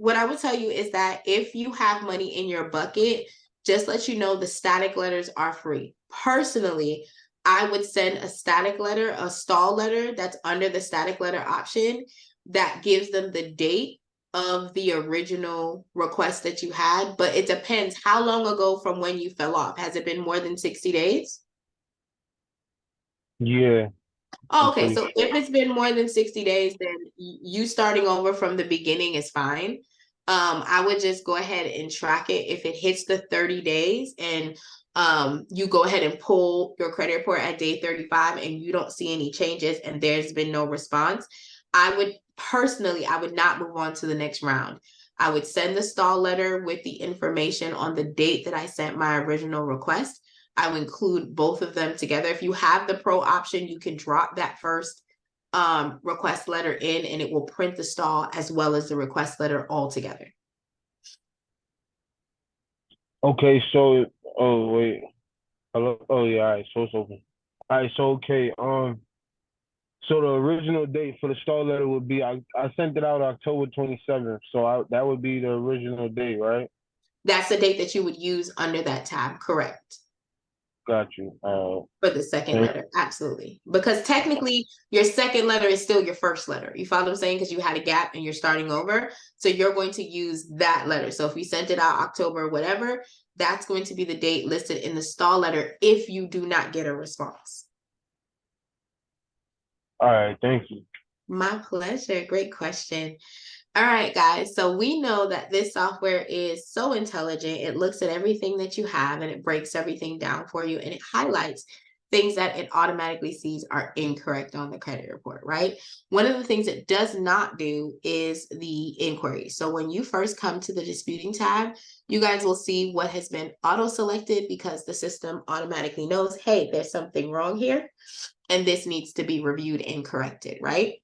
what I would tell you is that if you have money in your bucket, just let you know the static letters are free. Personally, I would send a static letter, a stall letter that's under the static letter option that gives them the date of the original request that you had. But it depends how long ago from when you fell off. Has it been more than 60 days? Yeah, Oh, I'm okay. pretty So sure. if it's been more than 60 days, then you starting over from the beginning is fine. I would just go ahead and track it. If it hits the 30 days and you go ahead and pull your credit report at day 35 and you don't see any changes and there's been no response, I would not move on to the next round. I would send the stall letter with the information on the date that I sent my original request. I would include both of them together. If you have the pro option, you can drop that first request letter in and it will print the stall as well as the request letter all together. Okay, so wait. Hello. Oh yeah, all right. So it's open. All right. So okay. So the original date for the stall letter would be I sent it out October 27th. So that would be the original date, right? That's the date that you would use under that tab, correct? Got you. For the second Thank letter, absolutely. Because technically, your second letter is still your first letter. You follow what I'm saying? Because you had a gap and you're starting over. So you're going to use that letter. So if you sent it out October, whatever, that's going to be the date listed in the stall letter if you do not get a response. All right. Thank you. My pleasure. Great question. All right, guys. So we know that this software is so intelligent. It looks at everything that you have and it breaks everything down for you and it highlights things that it automatically sees are incorrect on the credit report, right? One of the things it does not do is the inquiry. So when you first come to the disputing tab, you guys will see what has been auto-selected because the system automatically knows, hey, there's something wrong here and this needs to be reviewed and corrected, right?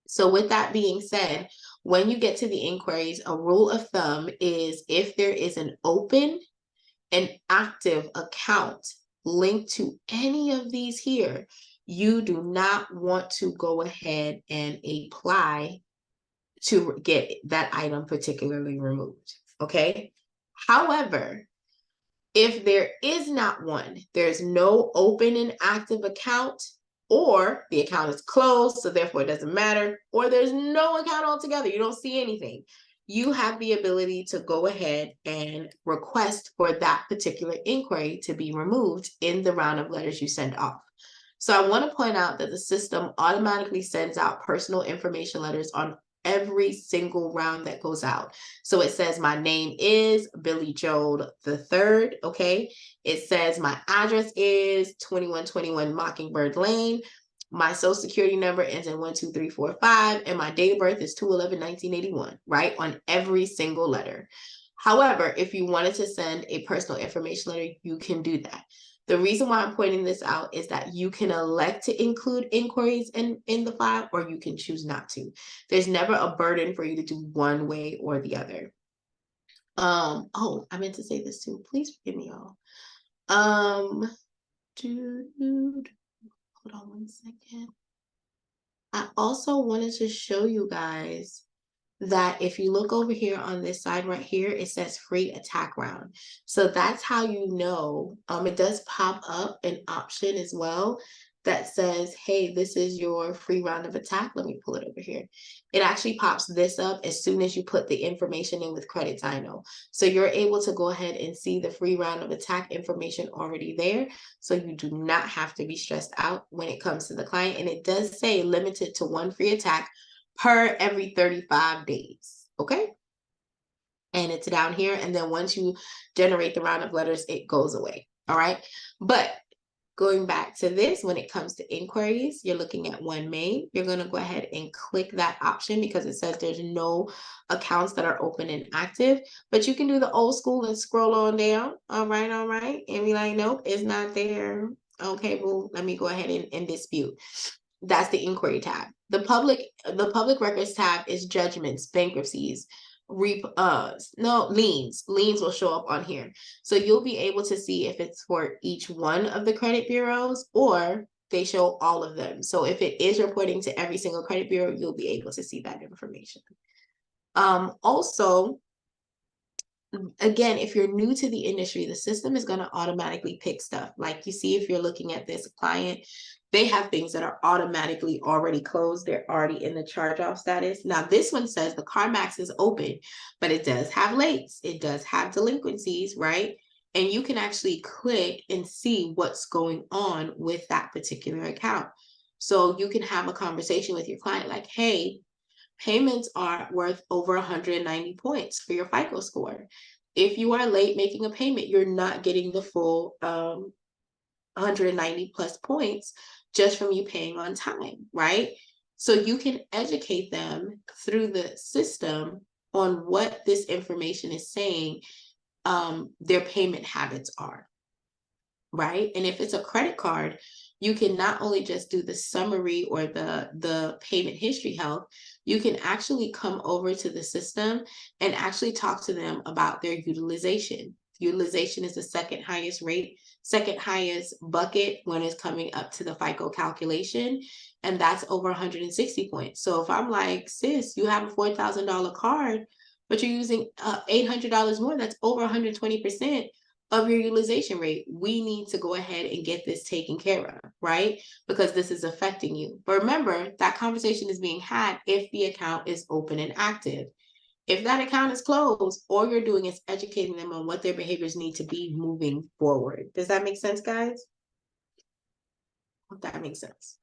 So with that being said, when you get to the inquiries, a rule of thumb is if there is an open and active account link to any of these here, you do not want to go ahead and apply to get that item particularly removed, okay? However, if there is not one, there's no open and active account, or the account is closed, so therefore it doesn't matter, or there's no account altogether, you don't see anything, you have the ability to go ahead and request for that particular inquiry to be removed in the round of letters you send off. So I want to point out that the system automatically sends out personal information letters on every single round that goes out. So it says my name is Billy Joel III, okay? It says my address is 2121 Mockingbird Lane. My social security number ends in 12345, and my date of birth is 2/11/1981, right? On every single letter. However, if you wanted to send a personal information letter, you can do that. The reason why I'm pointing this out is that you can elect to include inquiries in the file, or you can choose not to. There's never a burden for you to do one way or the other. Oh, I meant to say this too. Please forgive me, y'all. Hold on one second. I also wanted to show you guys that if you look over here on this side right here, it says free attack round. So that's how you know, it does pop up an option as well that says, hey, this is your free round of attack. Let me pull it over here. It actually pops this up as soon as you put the information in with Credit Dino. So you're able to go ahead and see the free round of attack information already there. So you do not have to be stressed out when it comes to the client. And it does say limited to one free attack per every 35 days, okay? And it's down here, and then once you generate the round of letters, it goes away, all right? But going back to this, when it comes to inquiries, you're looking at one made. You're gonna go ahead and click that option because it says there's no accounts that are open and active, but you can do the old school and scroll on down, all right, and be like, nope, it's not there. Okay, well, let me go ahead and dispute. That's the inquiry tab. The public records tab is judgments, bankruptcies, liens will show up on here. So you'll be able to see if it's for each one of the credit bureaus or they show all of them. So if it is reporting to every single credit bureau, you'll be able to see that information. Also, again, if you're new to the industry, the system is going to automatically pick stuff. Like you see, if you're looking at this client, they have things that are automatically already closed. They're already in the charge-off status. Now, this one says the CarMax is open, but it does have lates. It does have delinquencies, right? And you can actually click and see what's going on with that particular account. So you can have a conversation with your client like, hey, payments are worth over 190 points for your FICO score. If you are late making a payment, you're not getting the full 190 plus points just from you paying on time, right? So you can educate them through the system on what this information is saying their payment habits are, right? And if it's a credit card, you can not only just do the summary or the payment history health, you can actually come over to the system and actually talk to them about their utilization. Utilization is the second highest bucket when it's coming up to the FICO calculation, and that's over 160 points. So if I'm like, sis, you have a $4,000 card, but you're using $800 more, that's over 120% of your utilization rate. We need to go ahead and get this taken care of, right? Because this is affecting you. But remember, that conversation is being had if the account is open and active. If that account is closed, all you're doing is educating them on what their behaviors need to be moving forward. Does that make sense, guys? Hope that makes sense.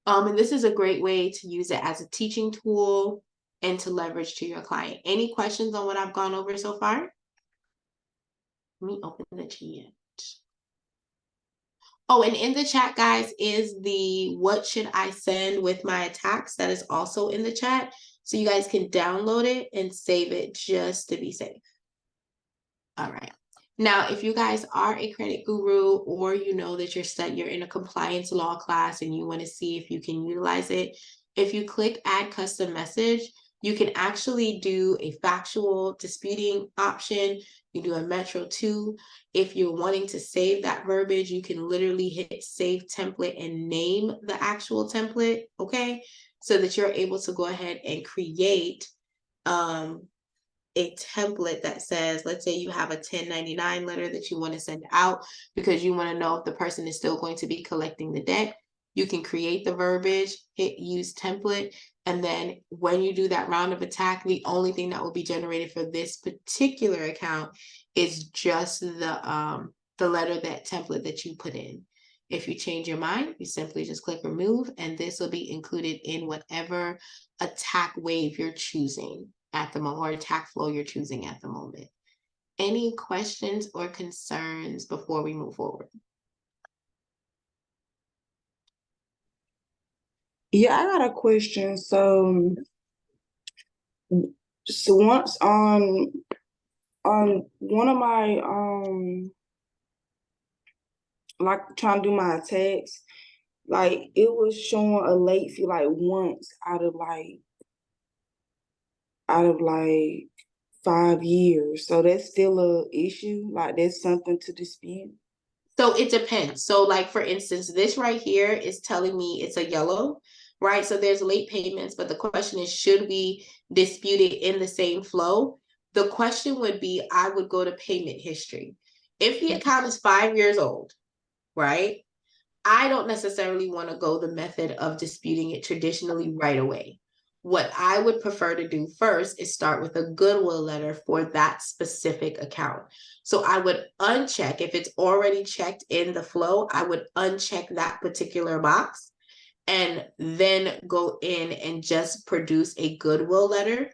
And this is a great way to use it as a teaching tool and to leverage to your client. Any questions on what I've gone over so far? Let me open the chat. Oh, and in the chat, guys, is the what should I send with my attacks. That is also in the chat. So you guys can download it and save it just to be safe. All right. Now, if you guys are a credit guru or you know that you're in a compliance law class and you want to see if you can utilize it, if you click add custom message, You can actually do a factual disputing option. You do a Metro 2. If you're wanting to save that verbiage, you can literally hit save template and name the actual template, okay? So that you're able to go ahead and create a template that says, let's say you have a 1099 letter that you want to send out because you want to know if the person is still going to be collecting the debt. You can create the verbiage, hit use template, and then when you do that round of attack, the only thing that will be generated for this particular account is just the letter, that template that you put in. If you change your mind, you simply just click remove, and this will be included in whatever attack wave you're choosing at the moment, or attack flow you're choosing at the moment. Any questions or concerns before we move forward? Yeah, I got a question. So once on one of my like trying to do my attacks, like it was showing a late fee like once out of like 5 years. So that's still a issue. Like that's something to dispute. So it depends. So like, for instance, this right here is telling me it's a yellow, right? So there's late payments, but the question is, should we dispute it in the same flow? The question would be, I would go to payment history. If the account is 5 years old, right? I don't necessarily want to go the method of disputing it traditionally right away. What I would prefer to do first is start with a goodwill letter for that specific account. So I would uncheck, if it's already checked in the flow, I would uncheck that particular box and then go in and just produce a goodwill letter.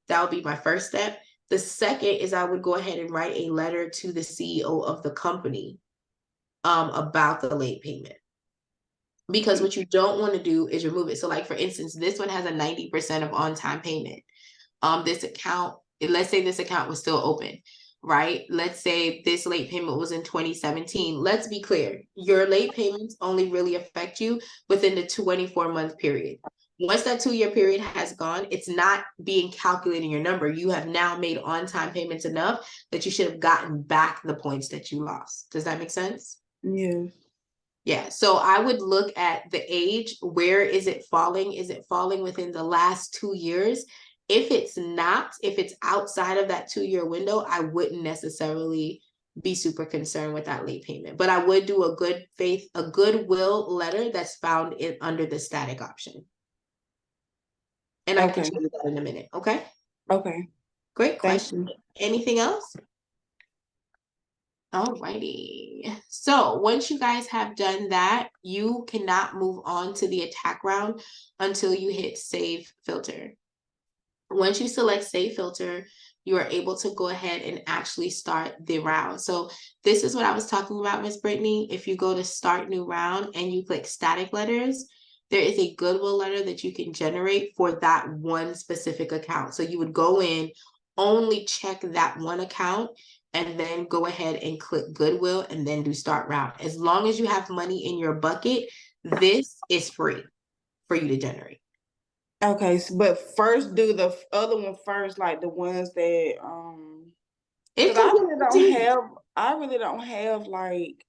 That would be my first step. The second is I would go ahead and write a letter to the CEO of the company about the late payment. Because what you don't want to do is remove it. So like, for instance, this one has a 90% of on-time payment. This account, let's say this account was still open, right? Let's say this late payment was in 2017. Let's be clear, your late payments only really affect you within the 24-month period. Once that 2-year period has gone, it's not being calculated in your number. You have now made on-time payments enough that you should have gotten back the points that you lost. Does that make sense? Yeah. Yeah, so I would look at the age. Where is it falling? Is it falling within the last 2 years? If it's not, if it's outside of that 2-year window, I wouldn't necessarily be super concerned with that late payment. But I would do a goodwill letter that's found in under the static option. And I can Okay. show you that in a minute, okay? Okay. Great Thank question. you. Anything else? Alrighty. So once you guys have done that, you cannot move on to the attack round until you hit save filter. Once you select save filter, you are able to go ahead and actually start the round. So this is what I was talking about, Miss Brittany. If you go to start new round and you click static letters, there is a goodwill letter that you can generate for that one specific account. So you would go in, only check that one account, and then go ahead and click goodwill and then do start round. As long as you have money in your bucket, this is free for you to generate. Okay, but first do the other one first, like the ones that It because can I really don't have like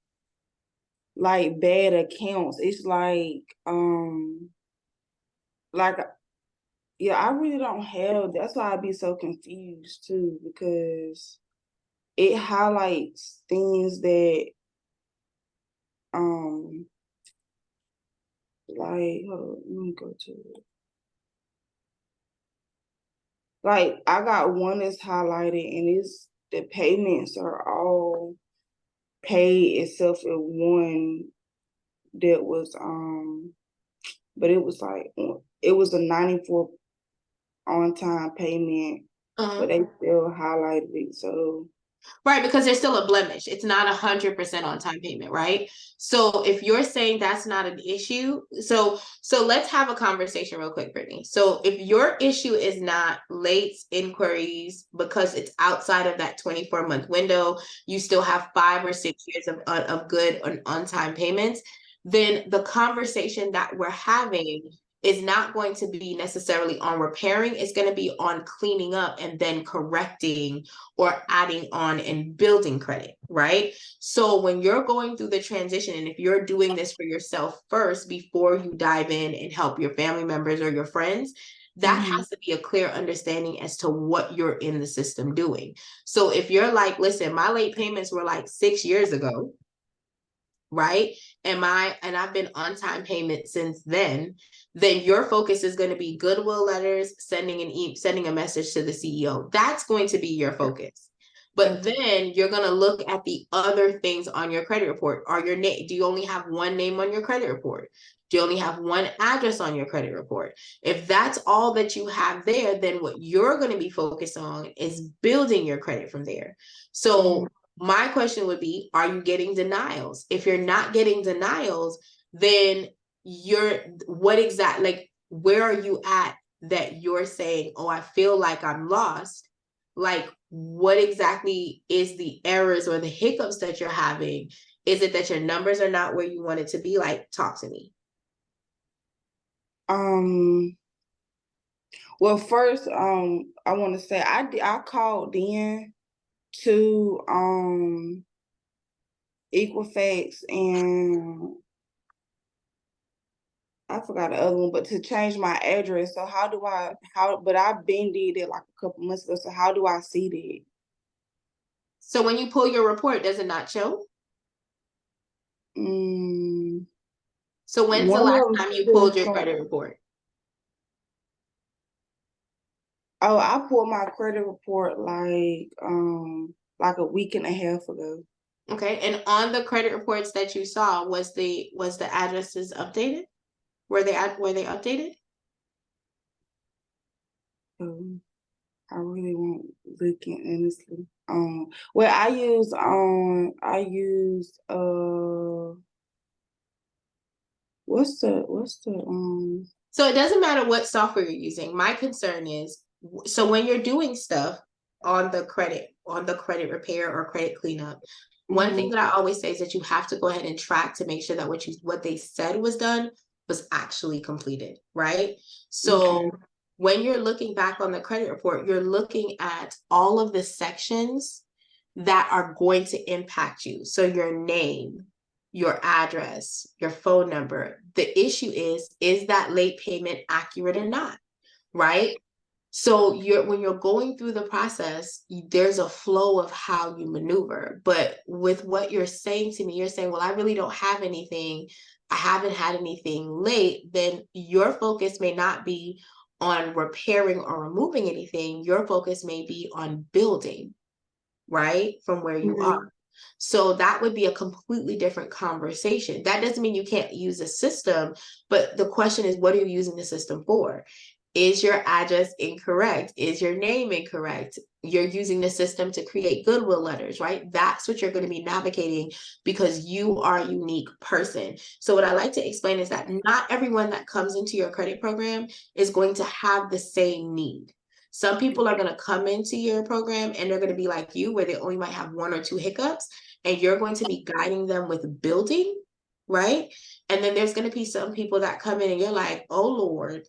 bad accounts. It's like yeah, I really don't have. That's why I'd be so confused too, because it highlights things that like, hold on, let me go to it. Like I got one that's highlighted and it's the payments are all paid except for one that was but it was like it was a 94 on-time payment, but they still highlighted it. So right, because there's still a blemish. It's not 100% on time payment, right? So if you're saying that's not an issue, so let's have a conversation real quick, Brittany. So if your issue is not late inquiries because it's outside of that 24-month window, you still have 5 or 6 years of good on time payments, then the conversation that we're having is not going to be necessarily on repairing. It's going to be on cleaning up and then correcting or adding on and building credit, right? So when you're going through the transition, and if you're doing this for yourself first before you dive in and help your family members or your friends, that has to be a clear understanding as to what you're in the system doing. So if you're like, listen, my late payments were like 6 years ago, right? And I've been on time payment since then your focus is going to be goodwill letters, sending a message to the CEO. That's going to be your focus. But then you're going to look at the other things on your credit report. Do you only have one name on your credit report? Do you only have one address on your credit report? If that's all that you have there, then what you're going to be focused on is building your credit from there. So my question would be, are you getting denials? If you're not getting denials, then where are you at that you're saying, oh, I feel like I'm lost? Like, what exactly is the errors or the hiccups that you're having? Is it that your numbers are not where you want it to be? Like, talk to me. Well, first, I want to say I called in to Equifax, and I forgot the other one, but to change my address. So but I've been did it like a couple months ago. So how do I see that? So when you pull your report, does it not show? So when's the last time you pulled your credit report? Oh, I pulled my credit report like a week and a half ago. Okay, and on the credit reports that you saw, was the addresses updated? Were they updated? I really won't looking honestly. Well, I use what's the So it doesn't matter what software you're using. My concern is, so when you're doing stuff on the credit repair or credit cleanup, one thing that I always say is that you have to go ahead and track to make sure that what they said was done was actually completed, right? So when you're looking back on the credit report, you're looking at all of the sections that are going to impact you. So your name, your address, your phone number. The issue is that late payment accurate or not, right? So when you're going through the process, there's a flow of how you maneuver. But with what you're saying to me, you're saying, well, I really don't have anything. I haven't had anything late. Then your focus may not be on repairing or removing anything. Your focus may be on building, right? From where you are. So that would be a completely different conversation. That doesn't mean you can't use a system, but the question is, what are you using the system for? Is your address incorrect? Is your name incorrect? You're using the system to create goodwill letters, right? That's what you're going to be navigating because you are a unique person. So what I like to explain is that not everyone that comes into your credit program is going to have the same need. Some people are going to come into your program and they're going to be like you, where they only might have 1 or 2 hiccups, and you're going to be guiding them with building, right? And then there's going to be some people that come in and you're like, oh Lord,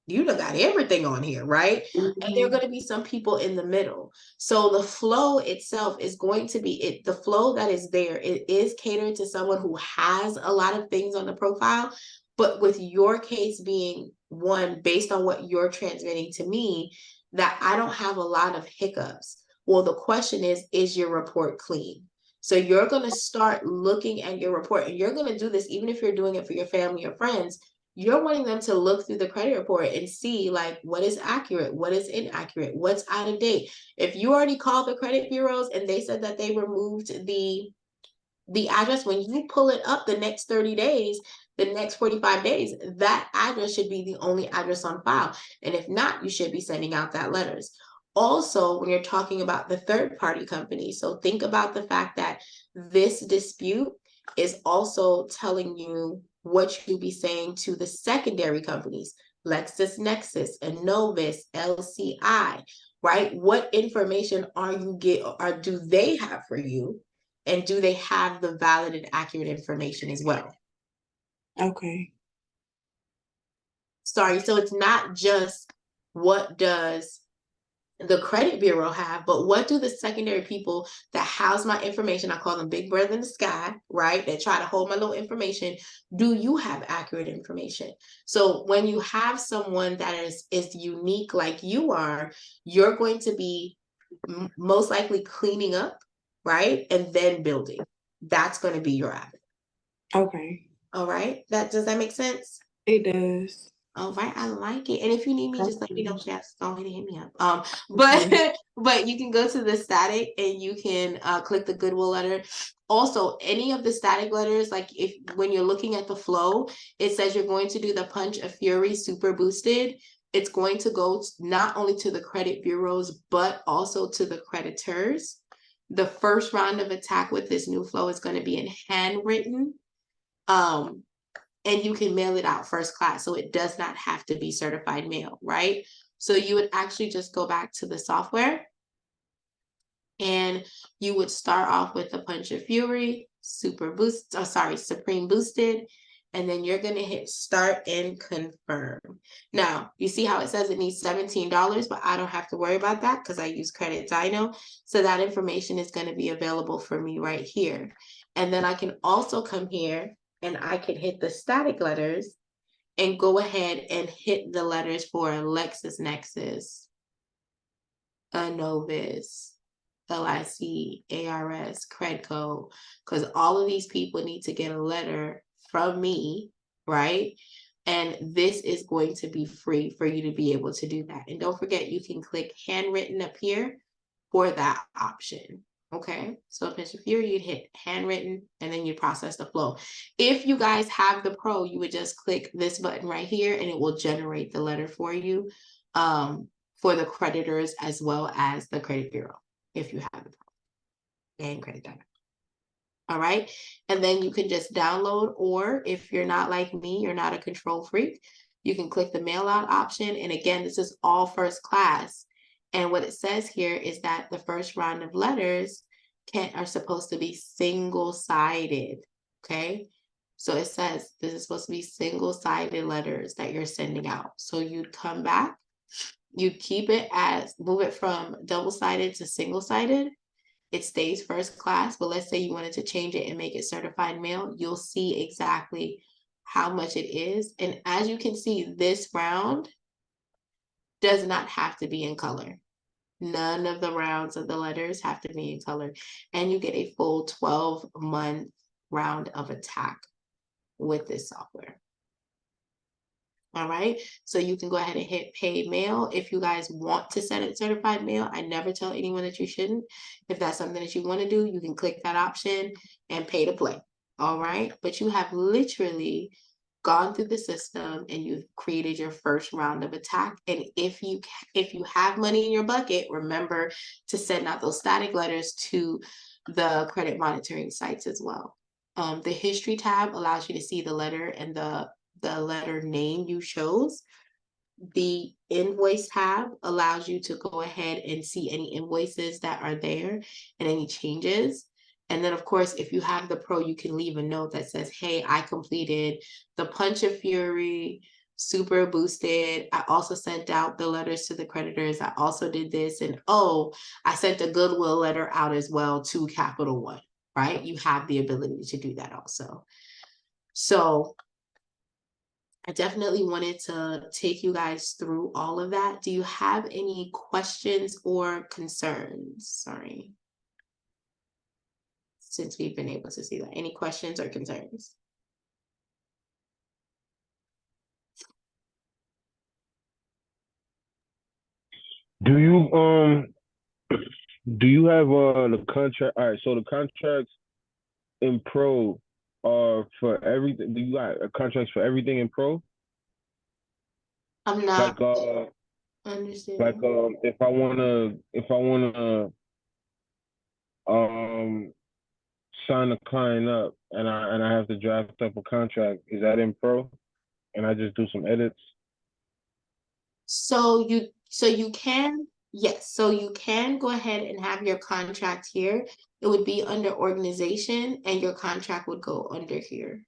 you done got everything on here, right? And there are going to be some people in the middle. So the flow itself is going to be the flow that is there. It is catered to someone who has a lot of things on the profile, but with your case being one based on what you're transmitting to me, that I don't have a lot of hiccups. Well, the question is your report clean? So you're going to start looking at your report, and you're going to do this even if you're doing it for your family or friends. You're wanting them to look through the credit report and see like what is accurate, what is inaccurate, what's out of date. If you already called the credit bureaus and they said that they removed the address, when you pull it up the next 30 days, the next 45 days, that address should be the only address on file. And if not, you should be sending out that letters. Also, when you're talking about the third party company, so think about the fact that this dispute is also telling you what you'll be saying to the secondary companies, LexisNexis, Innovis, LCI, right? What information do they have for you? And do they have the valid and accurate information as well? Okay. sorry, so it's not just what does the credit bureau have, but what do the secondary people that house my information, I call them big brother in the sky, right, that try to hold my little information, do you have accurate information? So when you have someone that is unique like you are, you're going to be most likely cleaning up, right, and then building. That's going to be your avenue. Okay. All right, does that make sense? It does. All right, I like it. And if you need me, just let me know, Chefs. Go ahead and hit me up. Okay. But you can go to the static and you can click the Goodwill letter. Also, any of the static letters, like if when you're looking at the flow, it says you're going to do the Punch of Fury super boosted. It's going to go not only to the credit bureaus, but also to the creditors. The first round of attack with this new flow is going to be in handwritten. And you can mail it out first class. So it does not have to be certified mail, right? So you would actually just go back to the software and you would start off with the Punch of Fury, Supreme Boosted, and then you're gonna hit start and confirm. Now, you see how it says it needs $17, but I don't have to worry about that because I use Credit Dino. So that information is gonna be available for me right here. And then I can also come here and I can hit the static letters and go ahead and hit the letters for LexisNexis, Anovis, LIC, ARS, Credco, because all of these people need to get a letter from me, right? And this is going to be free for you to be able to do that. And don't forget, you can click handwritten up here for that option. Okay, so if you're you'd hit handwritten and then you process the flow. If you guys have the pro, you would just click this button right here and it will generate the letter for you for the creditors as well as the credit bureau, if you have the pro and Credit Dino. All right, and then you can just download, or if you're not like me, you're not a control freak, you can click the mail out option. And again, this is all first class. And what it says here is that the first round of letters are supposed to be single-sided, okay? So it says this is supposed to be single-sided letters that you're sending out. So you'd come back, you'd move it from double-sided to single-sided. It stays first class, but let's say you wanted to change it and make it certified mail, you'll see exactly how much it is. And as you can see, this round does not have to be in color. None of the rounds of the letters have to be in color. And you get a full 12-month round of attack with this software. All right, so you can go ahead and hit pay mail if you guys want to send it certified mail. I never tell anyone that you shouldn't. If that's something that you want to do, you can click that option and pay to play. All right, but you have literally gone through the system and you've created your first round of attack. And if you have money in your bucket, remember to send out those static letters to the credit monitoring sites as well. The history tab allows you to see the letter and the letter name you chose. The invoice tab allows you to go ahead and see any invoices that are there and any changes. And then, of course, if you have the pro, you can leave a note that says, hey, I completed the Punch of Fury, super boosted. I also sent out the letters to the creditors. I also did this. And oh, I sent a Goodwill letter out as well to Capital One, right? You have the ability to do that also. So I definitely wanted to take you guys through all of that. Do you have any questions or concerns? Sorry. Since we've been able to see that. Any questions or concerns? Do you have the contract? All right, so the contracts in pro are for everything. Do you got contracts for everything in pro? I'm not Like understanding. if I wanna sign a client up and I have to draft up a contract, is that in pro? And I just do some edits? So you can, yes, so you can go ahead and have your contract here. It would be under organization and your contract would go under here.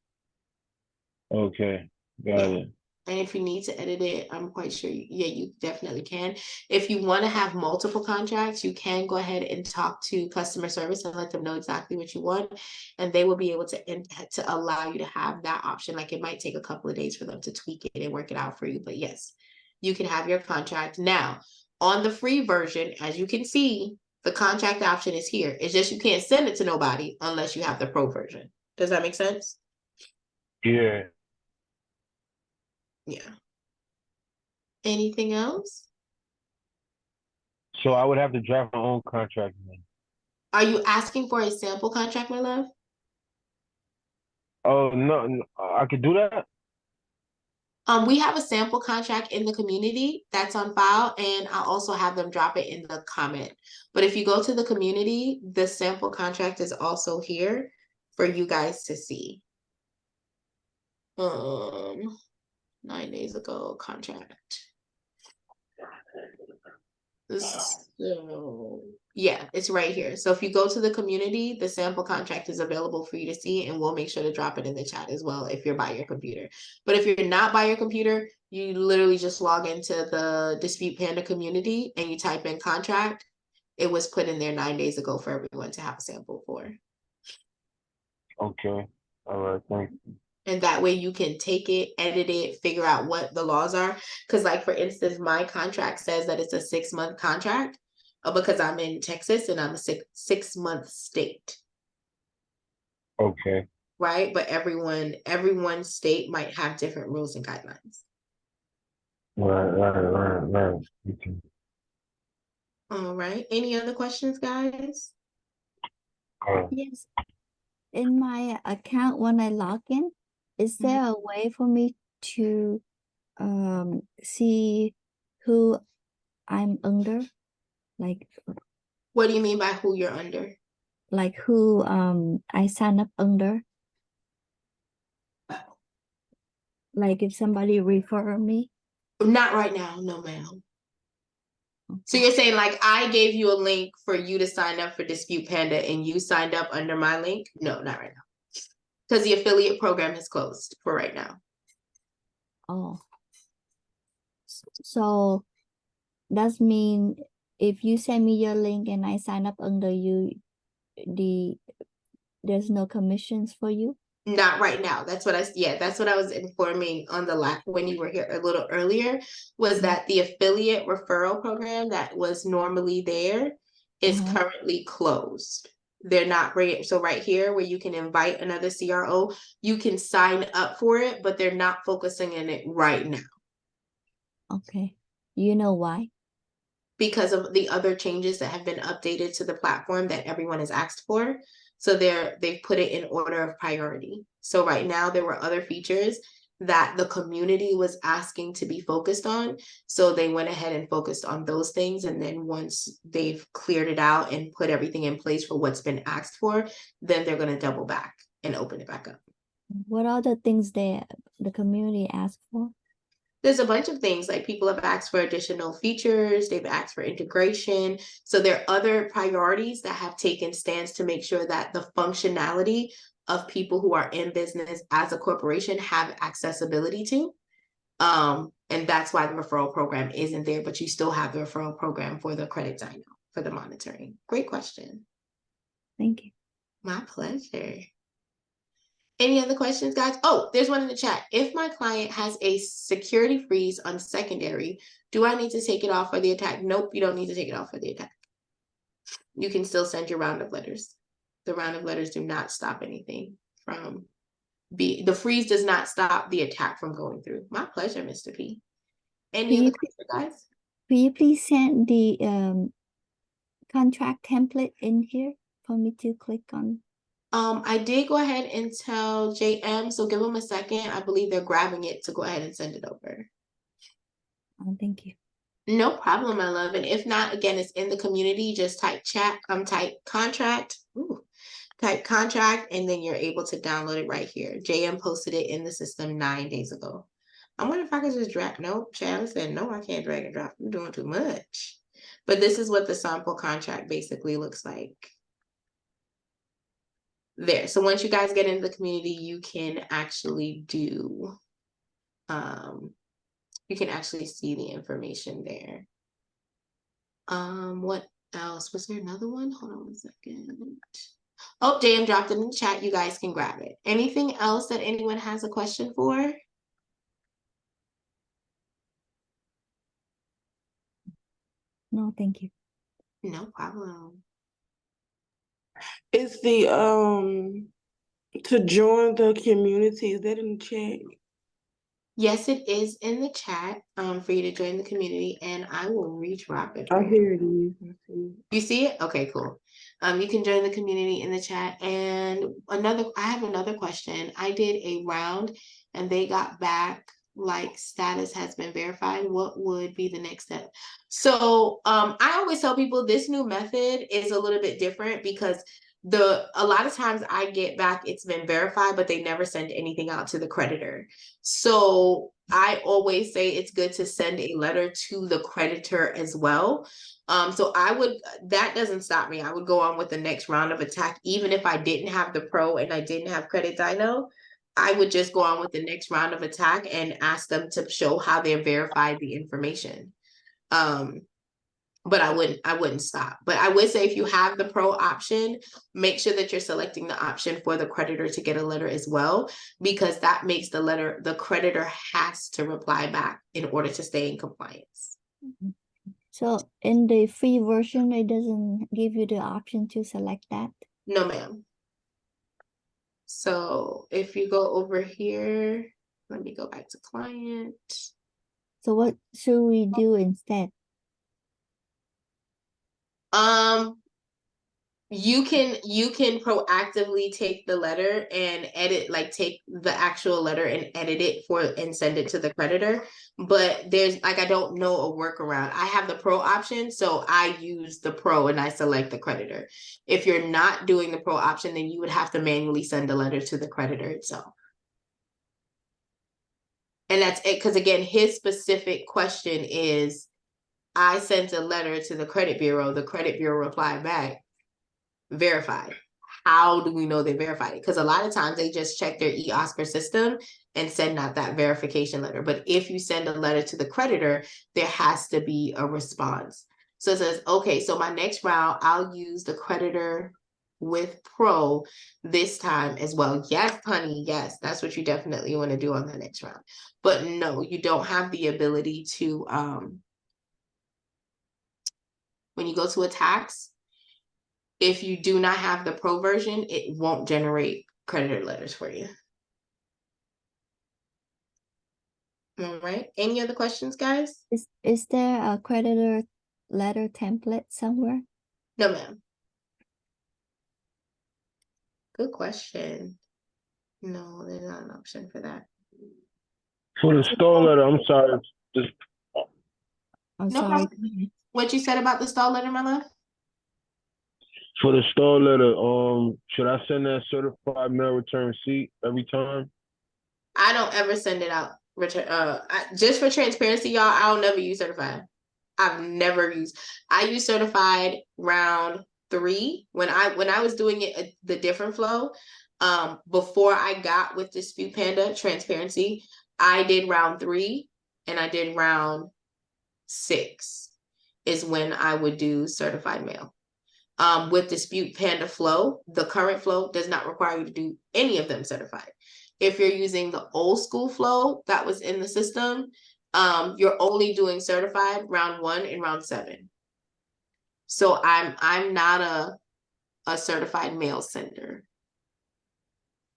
Okay, got Yeah. it. And if you need to edit it, I'm quite sure, yeah, you definitely can. If you want to have multiple contracts, you can go ahead and talk to customer service and let them know exactly what you want. And they will be able to allow you to have that option. Like, it might take a couple of days for them to tweak it and work it out for you. But yes, you can have your contract. Now, on the free version, as you can see, the contract option is here. It's just you can't send it to nobody unless you have the pro version. Does that make sense? Yeah. Yeah. Anything else? So I would have to draft my own contract then. Are you asking for a sample contract, my love? Oh no, I could do that. We have a sample contract in the community that's on file, and I'll also have them drop it in the comment. But if you go to the community, the sample contract is also here for you guys to see. 9 days ago contract. So yeah, it's right here. So if you go to the community, the sample contract is available for you to see, and we'll make sure to drop it in the chat as well if you're by your computer. But if you're not by your computer, you literally just log into the Dispute Panda community and you type in contract. It was put in there 9 days ago for everyone to have a sample for. Okay. All right. Thank you. And that way you can take it, edit it, figure out what the laws are. Because, like, for instance, my contract says that it's a 6-month contract because I'm in Texas and I'm a 6-month state. Okay. Right? But every state might have different rules and guidelines. Right. Okay. All right. Any other questions, guys? Yes. In my account, when I log in, is there a way for me to see who I'm under? Like, What do you mean by who you're under? like who I sign up under? Like if somebody refer me? Not right now, no, ma'am. So you're saying, like, I gave you a link for you to sign up for Dispute Panda and you signed up under my link? No, not right now. Because the affiliate program is closed for right now. Oh. So that mean if you send me your link and I sign up under you, there's no commissions for you? Not right now. That's what I was informing on the when you were here a little earlier, was that the affiliate referral program that was normally there is currently closed. They're not bringing, so right here where you can invite another CRO, you can sign up for it, but they're not focusing on it right now. Okay. You know why? Because of the other changes that have been updated to the platform that everyone has asked for. So they've put it in order of priority. So right now there were other features that the community was asking to be focused on. So they went ahead and focused on those things. And then once they've cleared it out and put everything in place for what's been asked for, then they're going to double back and open it back up. What are the things that the community asked for? There's a bunch of things, like people have asked for additional features, they've asked for integration. So there are other priorities that have taken stands to make sure that the functionality of people who are in business as a corporation have accessibility to. And that's why the referral program isn't there, but you still have the referral program for the credit dyno, for the monitoring. Great question. Thank you. My pleasure. Any other questions, guys? Oh, there's one in the chat. If my client has a security freeze on secondary, do I need to take it off for the attack? Nope, you don't need to take it off for the attack. You can still send your round of letters. The round of letters do not stop anything from the freeze does not stop the attack from going through. My pleasure, Mr. P. Any other questions, guys? Will you please send the contract template in here for me to click on? I did go ahead and tell JM, so give them a second. I believe they're grabbing it to go ahead and send it over. Oh, thank you. No problem, my love. And if not, again, it's in the community. Just type type contract. Type contract, and then you're able to download it right here. JM posted it in the system 9 days ago. I wonder if I could just drag. No, Chad said, no, I can't drag and drop. I'm doing too much. But this is what the sample contract basically looks like. There. So once you guys get into the community, you can actually do you can actually see the information there. What else? Was there another one? Hold on one second. Oh, JM dropped it in the chat. You guys can grab it. Anything else that anyone has a question for? No, thank you. No problem. It's the to join the community. Is that in the chat? Yes, it is in the chat for you to join the community, and I will redrop it. Oh, here it is. I see it. You see it? Okay, cool. You can join the community in the chat. And I have another question. I did a round and they got back like status has been verified. What would be the next step? So I always tell people this new method is a little bit different because a lot of times I get back it's been verified, but they never send anything out to the creditor. So I always say it's good to send a letter to the creditor as well. So that doesn't stop me. I would go on with the next round of attack, even if I didn't have the pro and I didn't have credit dyno. I would just go on with the next round of attack and ask them to show how they verified the information. But I wouldn't stop. But I would say if you have the pro option, make sure that you're selecting the option for the creditor to get a letter as well, because that makes the creditor has to reply back in order to stay in compliance. So in the free version, it doesn't give you the option to select that? No, ma'am. So if you go over here, let me go back to client. So what should we do instead? You can proactively take the letter and take the actual letter and edit it and send it to the creditor. But I don't know a workaround. I have the pro option, so I use the pro and I select the creditor. If you're not doing the pro option, then you would have to manually send a letter to the creditor itself. And that's it, because again, his specific question is, I sent a letter to the credit bureau replied back, verified. How do we know they verified it? Because a lot of times they just check their eOscar system and send out that verification letter. But if you send a letter to the creditor, there has to be a response. So it says, okay, so my next round, I'll use the creditor with pro this time as well. Yes, honey, yes, that's what you definitely want to do on the next round. But no, you don't have the ability to, when you go to attacks, if you do not have the pro version, it won't generate creditor letters for you. All right. Any other questions, guys? Is there a creditor letter template somewhere? No, ma'am. Good question. No, there's not an option for that. For the stall letter, I'm sorry. I'm No sorry. problem. What you said about the stall letter, my love? For the stall letter, should I send that certified mail return receipt every time? I don't ever send it out. Just for transparency, y'all, I'll never use certified. I use certified round 3 when I was doing it the different flow. Before I got with Dispute Panda transparency, I did round 3 and I did round 6 is when I would do certified mail. With Dispute Panda flow, the current flow does not require you to do any of them certified. If you're using the old school flow that was in the system, you're only doing certified round 1 and round 7. So I'm not a certified mail sender.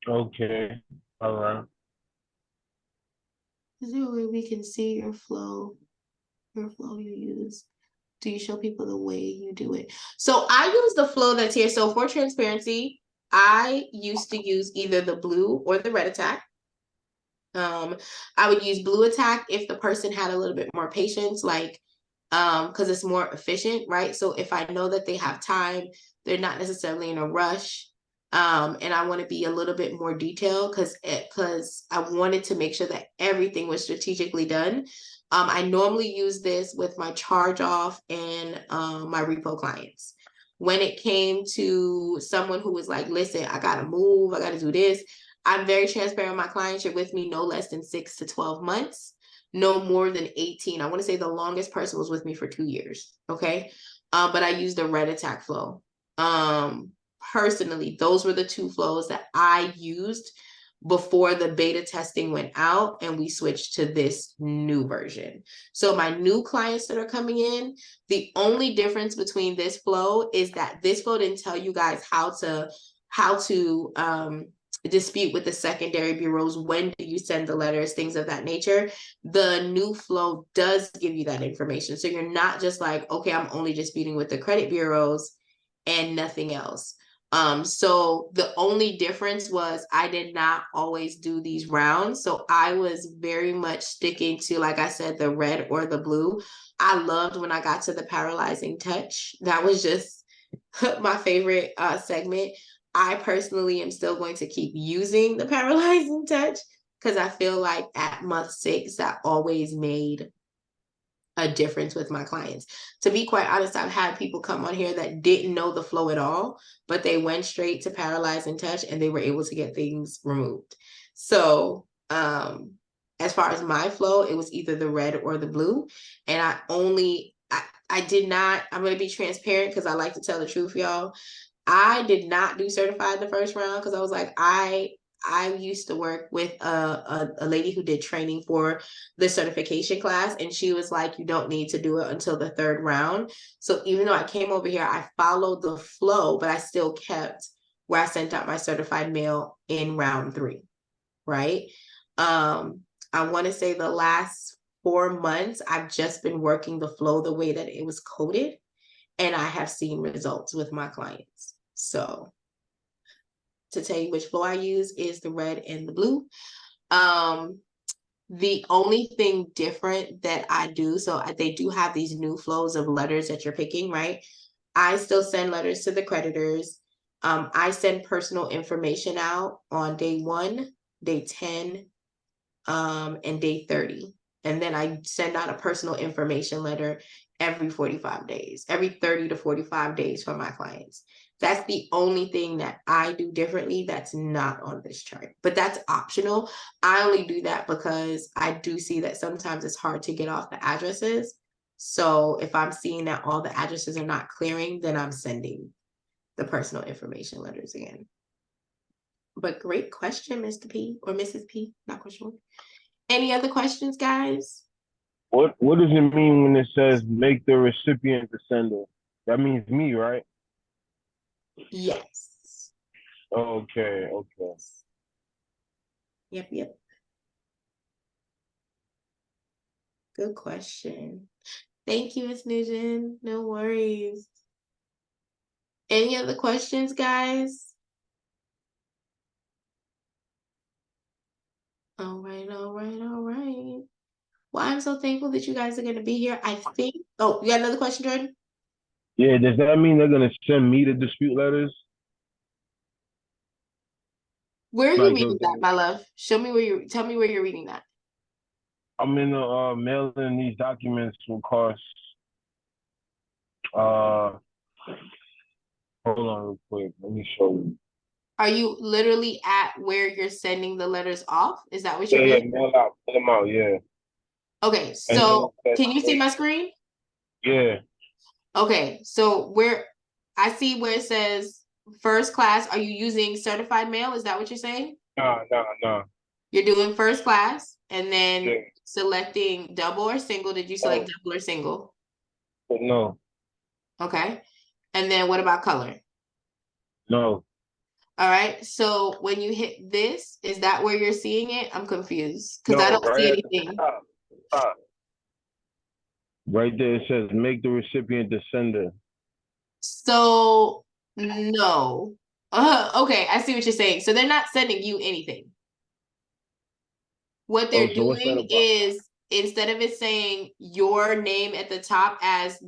Okay. All right. Is there a way we can see your flow you use? Do you show people the way you do it? So I use the flow that's here. So for transparency, I used to use either the blue or the red attack. I would use blue attack if the person had a little bit more patience, because it's more efficient, right? So if I know that they have time, they're not necessarily in a rush, and I want to be a little bit more detailed because I wanted to make sure that everything was strategically done. I normally use this with my charge off and my repo clients. When it came to someone who was like, listen, I gotta move, I gotta do this, I'm very transparent with my clients. You're with me no less than 6 to 12 months, no more than 18. I want to say the longest person was with me for 2 years. Okay. But I used the red attack flow. Personally, those were the 2 flows that I used before the beta testing went out and we switched to this new version. So my new clients that are coming in, the only difference between this flow is that this flow didn't tell you guys how to dispute with the secondary bureaus, when do you send the letters, things of that nature. The new flow does give you that information. So you're not just like, okay, I'm only disputing with the credit bureaus and nothing else. So the only difference was I did not always do these rounds. So I was very much sticking to, like I said, the red or the blue. I loved when I got to the paralyzing touch. That was just my favorite segment. I personally am still going to keep using the paralyzing touch because I feel like at month 6, that always made a difference with my clients. To be quite honest, I've had people come on here that didn't know the flow at all, but they went straight to paralyze and touch and they were able to get things removed. So as far as my flow, it was either the red or the blue. And I did not, I'm going to be transparent because I like to tell the truth, y'all. I did not do certified the first round because I was like, I used to work with a lady who did training for the certification class, and she was like, you don't need to do it until the 3rd round. So even though I came over here, I followed the flow, but I still kept where I sent out my certified mail in round 3, right? I want to say the last 4 months, I've just been working the flow the way that it was coded, and I have seen results with my clients. So to tell you which flow I use is the red and the blue. The only thing different that I do, so they do have these new flows of letters that you're picking, right? I still send letters to the creditors. I send personal information out on day 1, day 10, and day 30. And then I send out a personal information letter every 45 days, every 30 to 45 days for my clients. That's the only thing that I do differently that's not on this chart, but that's optional. I only do that because I do see that sometimes it's hard to get off the addresses. So if I'm seeing that all the addresses are not clearing, then I'm sending the personal information letters again. But great question, Mr. P or Mrs. P, not quite sure. Any other questions, guys? What does it mean when it says make the recipient the sender? That means me, right? Yes. Okay. Yep. Good question. Thank you, Ms. Nugent. No worries. Any other questions, guys? All right. Well, I'm so thankful that you guys are going to be here. I think, oh, you got another question, Jordan? Yeah, does that mean they're gonna send me the dispute letters? Where are you Like, reading that, my love? Tell me where you're reading that. I'm in the mailing these documents will cost. Hold on real quick. Let me show you. Are you literally at where you're sending the letters off? Is that what Yeah, you're in? mail them out. Yeah. Okay, And so then can you see my screen? Yeah. Okay, so where I see where it says first class, are you using certified mail? Is that what you're saying? No. You're doing first class and then Yeah. selecting double or single. Did you select double or single? But no. Okay. And then what about color? No. All right. So when you hit this, is that where you're seeing it? I'm confused because I No, don't see right at the anything. top. Right there, it says make the recipient the sender. So no. Okay, I see what you're saying. So they're not sending you anything. What they're So what's that doing about? is instead of it saying your name at the top as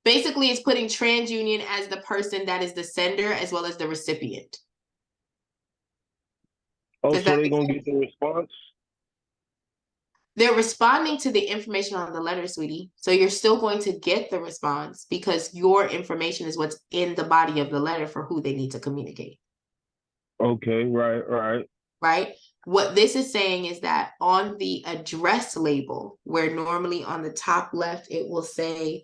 basically it's putting TransUnion as the person that is the sender as well as the recipient. Oh, Does so that they're make gonna sense? get the response? They're responding to the information on the letter, sweetie. So you're still going to get the response because your information is what's in the body of the letter for who they need to communicate. Okay, right. right? What this is saying is that on the address label, where normally on the top left it will say,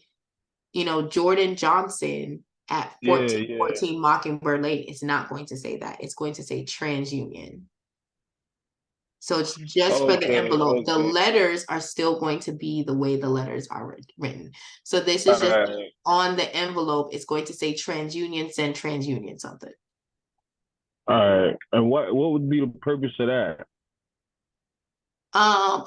Jordan Johnson at Yeah, 1414 Mockingbird Lane, it's not going to say that. It's going to say TransUnion. So it's just for the envelope. The letters are still going to be the way the letters are written. So this is just on the envelope. It's going to say TransUnion, send TransUnion something. All right. And what would be the purpose of that?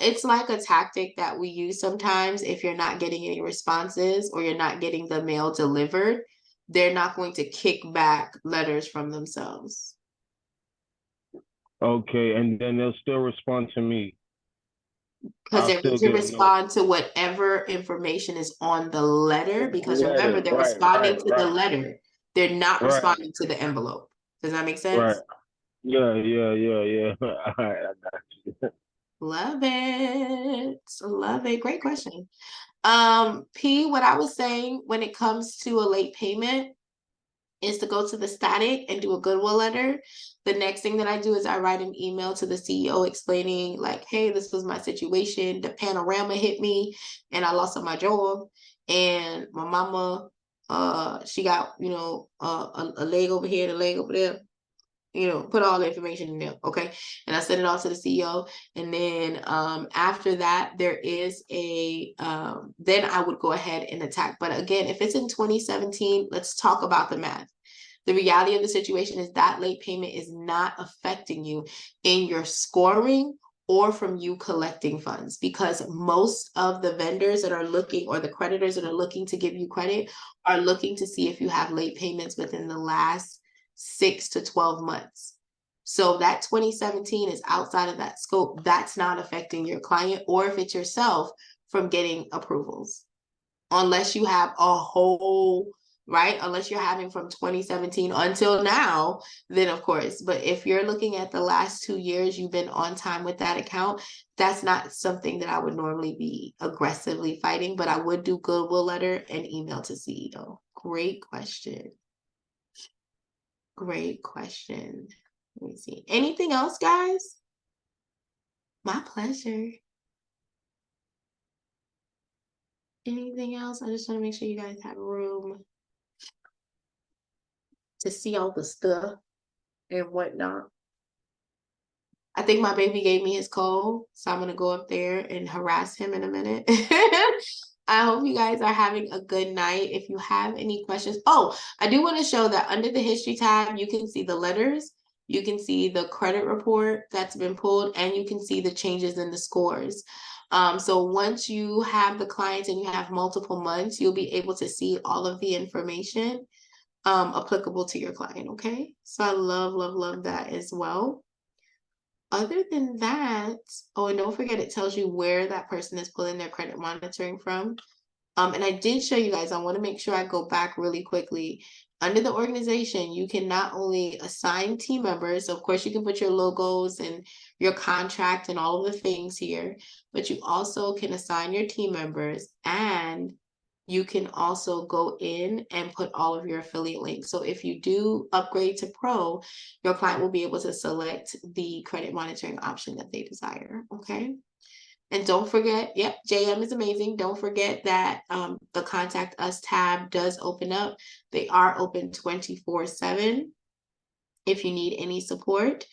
It's like a tactic that we use sometimes if you're not getting any responses or you're not getting the mail delivered, they're not going to kick back letters from themselves. Okay, and then they'll still respond to me. Because they're going to respond to whatever information is on the letter. Because remember, they're responding to the letter. They're not responding to the envelope. Does that make sense? Right. Yeah. All right, I got you. Love it. Love it. Great question. P, what I was saying when it comes to a late payment is to go to the static and do a goodwill letter. The next thing that I do is I write an email to the CEO explaining like, hey, this was my situation. The panorama hit me and I lost my job. And my mama, she got, a leg over here and a leg over there. Put all the information in there, okay? And I send it all to the CEO. And then after that, there is then I would go ahead and attack. But again, if it's in 2017, let's talk about the math. The reality of the situation is that late payment is not affecting you in your scoring or from you collecting funds, because most of the vendors that are looking, or the creditors that are looking to give you credit, are looking to see if you have late payments within the last 6 to 12 months. So that 2017 is outside of that scope. That's not affecting your client, or if it's yourself, from getting approvals. Unless you have a whole, right? Unless you're having from 2017 until now, then of course. But if you're looking at the last 2 years, you've been on time with that account, that's not something that I would normally be aggressively fighting, but I would do goodwill letter and email to CEO. Great question. Great question. Let me see. Anything else, guys? My pleasure. Anything else? I just want to make sure you guys have room to see all the stuff and whatnot. I think my baby gave me his code, so I'm gonna go up there and harass him in a minute. I hope you guys are having a good night. If you have any questions, I do want to show that under the history tab, you can see the letters, you can see the credit report that's been pulled, and you can see the changes in the scores. So once you have the clients and you have multiple months, you'll be able to see all of the information applicable to your client. Okay, so I love that as well. Other than that, and don't forget, it tells you where that person is pulling their credit monitoring from. And I did show you guys, I want to make sure I go back really quickly. Under the organization, you can not only assign team members, so of course you can put your logos and your contract and all of the things here, but you also can assign your team members, and you can also go in and put all of your affiliate links. So if you do upgrade to Pro, your client will be able to select the credit monitoring option that they desire, okay? And don't forget, JM is amazing. Don't forget that the Contact Us tab does open up. They are open 24/7 if you need any support.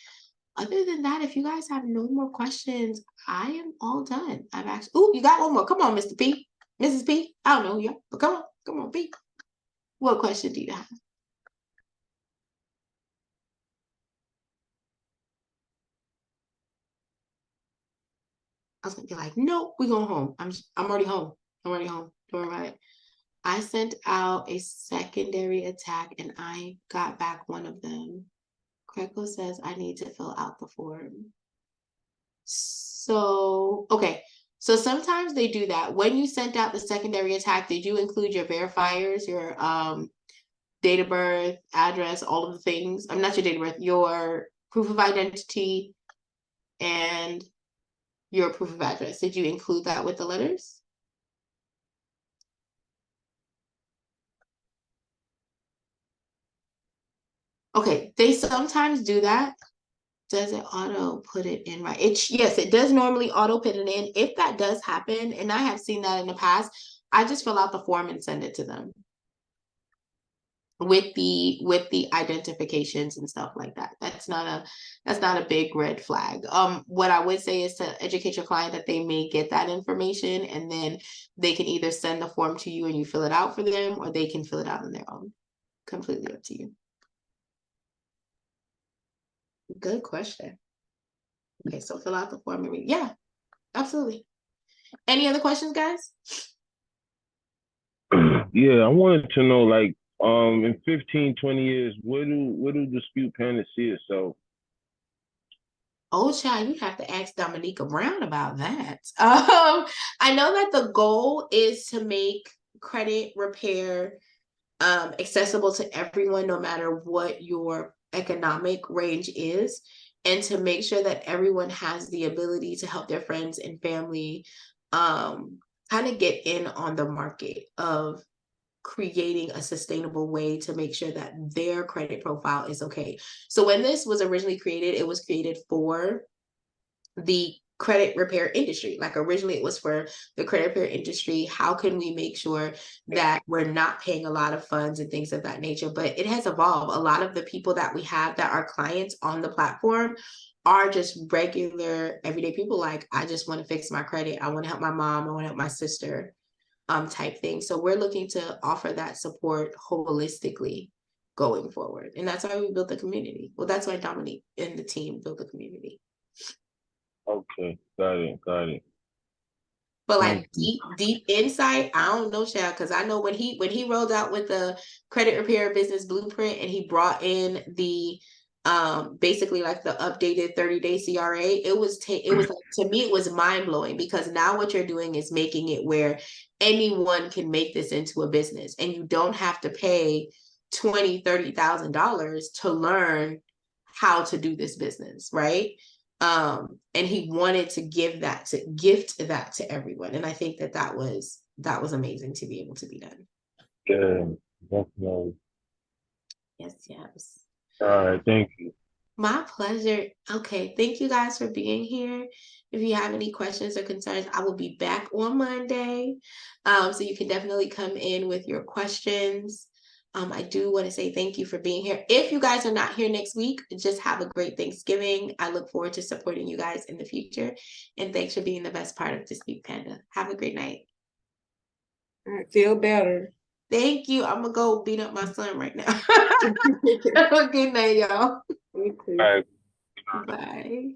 Other than that, if you guys have no more questions, I am all done. You got one more. Come on, Mr. P. Mrs. P. I don't know you, but come on, P. What question do you have? I was gonna be like, nope, we going home. I'm already home. Don't worry about it. I sent out a secondary attack and I got back one of them. Greco says I need to fill out the form. So, okay. So sometimes they do that. When you sent out the secondary attack, did you include your verifiers, your date of birth, address, all of the things? I'm not your date of birth, your proof of identity and your proof of address. Did you include that with the letters? Okay, they sometimes do that. Does it auto put it in right? Yes, it does normally auto put it in. If that does happen, and I have seen that in the past, I just fill out the form and send it to them with the identifications and stuff like that. That's not a big red flag. What I would say is to educate your client that they may get that information, and then they can either send the form to you and you fill it out for them, or they can fill it out on their own. Completely up to you. Good question. Okay, so fill out the form and read. Yeah, absolutely. Any other questions, guys? Yeah, I wanted to know, like, in 15, 20 years, where do Dispute Panda see itself? Oh, child, you have to ask Dominica Brown about that. I know that the goal is to make credit repair accessible to everyone, no matter what your economic range is, and to make sure that everyone has the ability to help their friends and family kind of get in on the market of creating a sustainable way to make sure that their credit profile is okay. So when this was originally created, it was created for the credit repair industry. Like originally it was for the credit repair industry. How can we make sure that we're not paying a lot of funds and things of that nature? But it has evolved. A lot of the people that we have that are clients on the platform are just regular everyday people. Like, I just want to fix my credit. I want to help my mom. I want to help my sister, type thing. So we're looking to offer that support holistically going forward. And that's why we built the community. Well, that's why Dominique and the team built the community. Okay, got it. But Thank like you. deep insight, I don't know, child, because I know when he rolled out with the credit repair business blueprint and he brought in the basically like the updated 30-day CRA, it was like, to me it was mind-blowing, because now what you're doing is making it where anyone can make this into a business, and you don't have to pay $20,000-$30,000 to learn how to do this business, right? And he wanted to gift that to everyone, and I think that was amazing to be able to be done. Yeah, definitely. Yes. All right, thank you. My pleasure. Okay, thank you guys for being here. If you have any questions or concerns, I will be back on Monday, so you can definitely come in with your questions. I do want to say thank you for being here. If you guys are not here next week, just have a great Thanksgiving. I look forward to supporting you guys in the future. And thanks for being the best part of Dispute Panda. Have a great night. I feel better. Thank you. I'm going to go beat up my son right now. Have a good night, y'all. Me too. All right. Bye.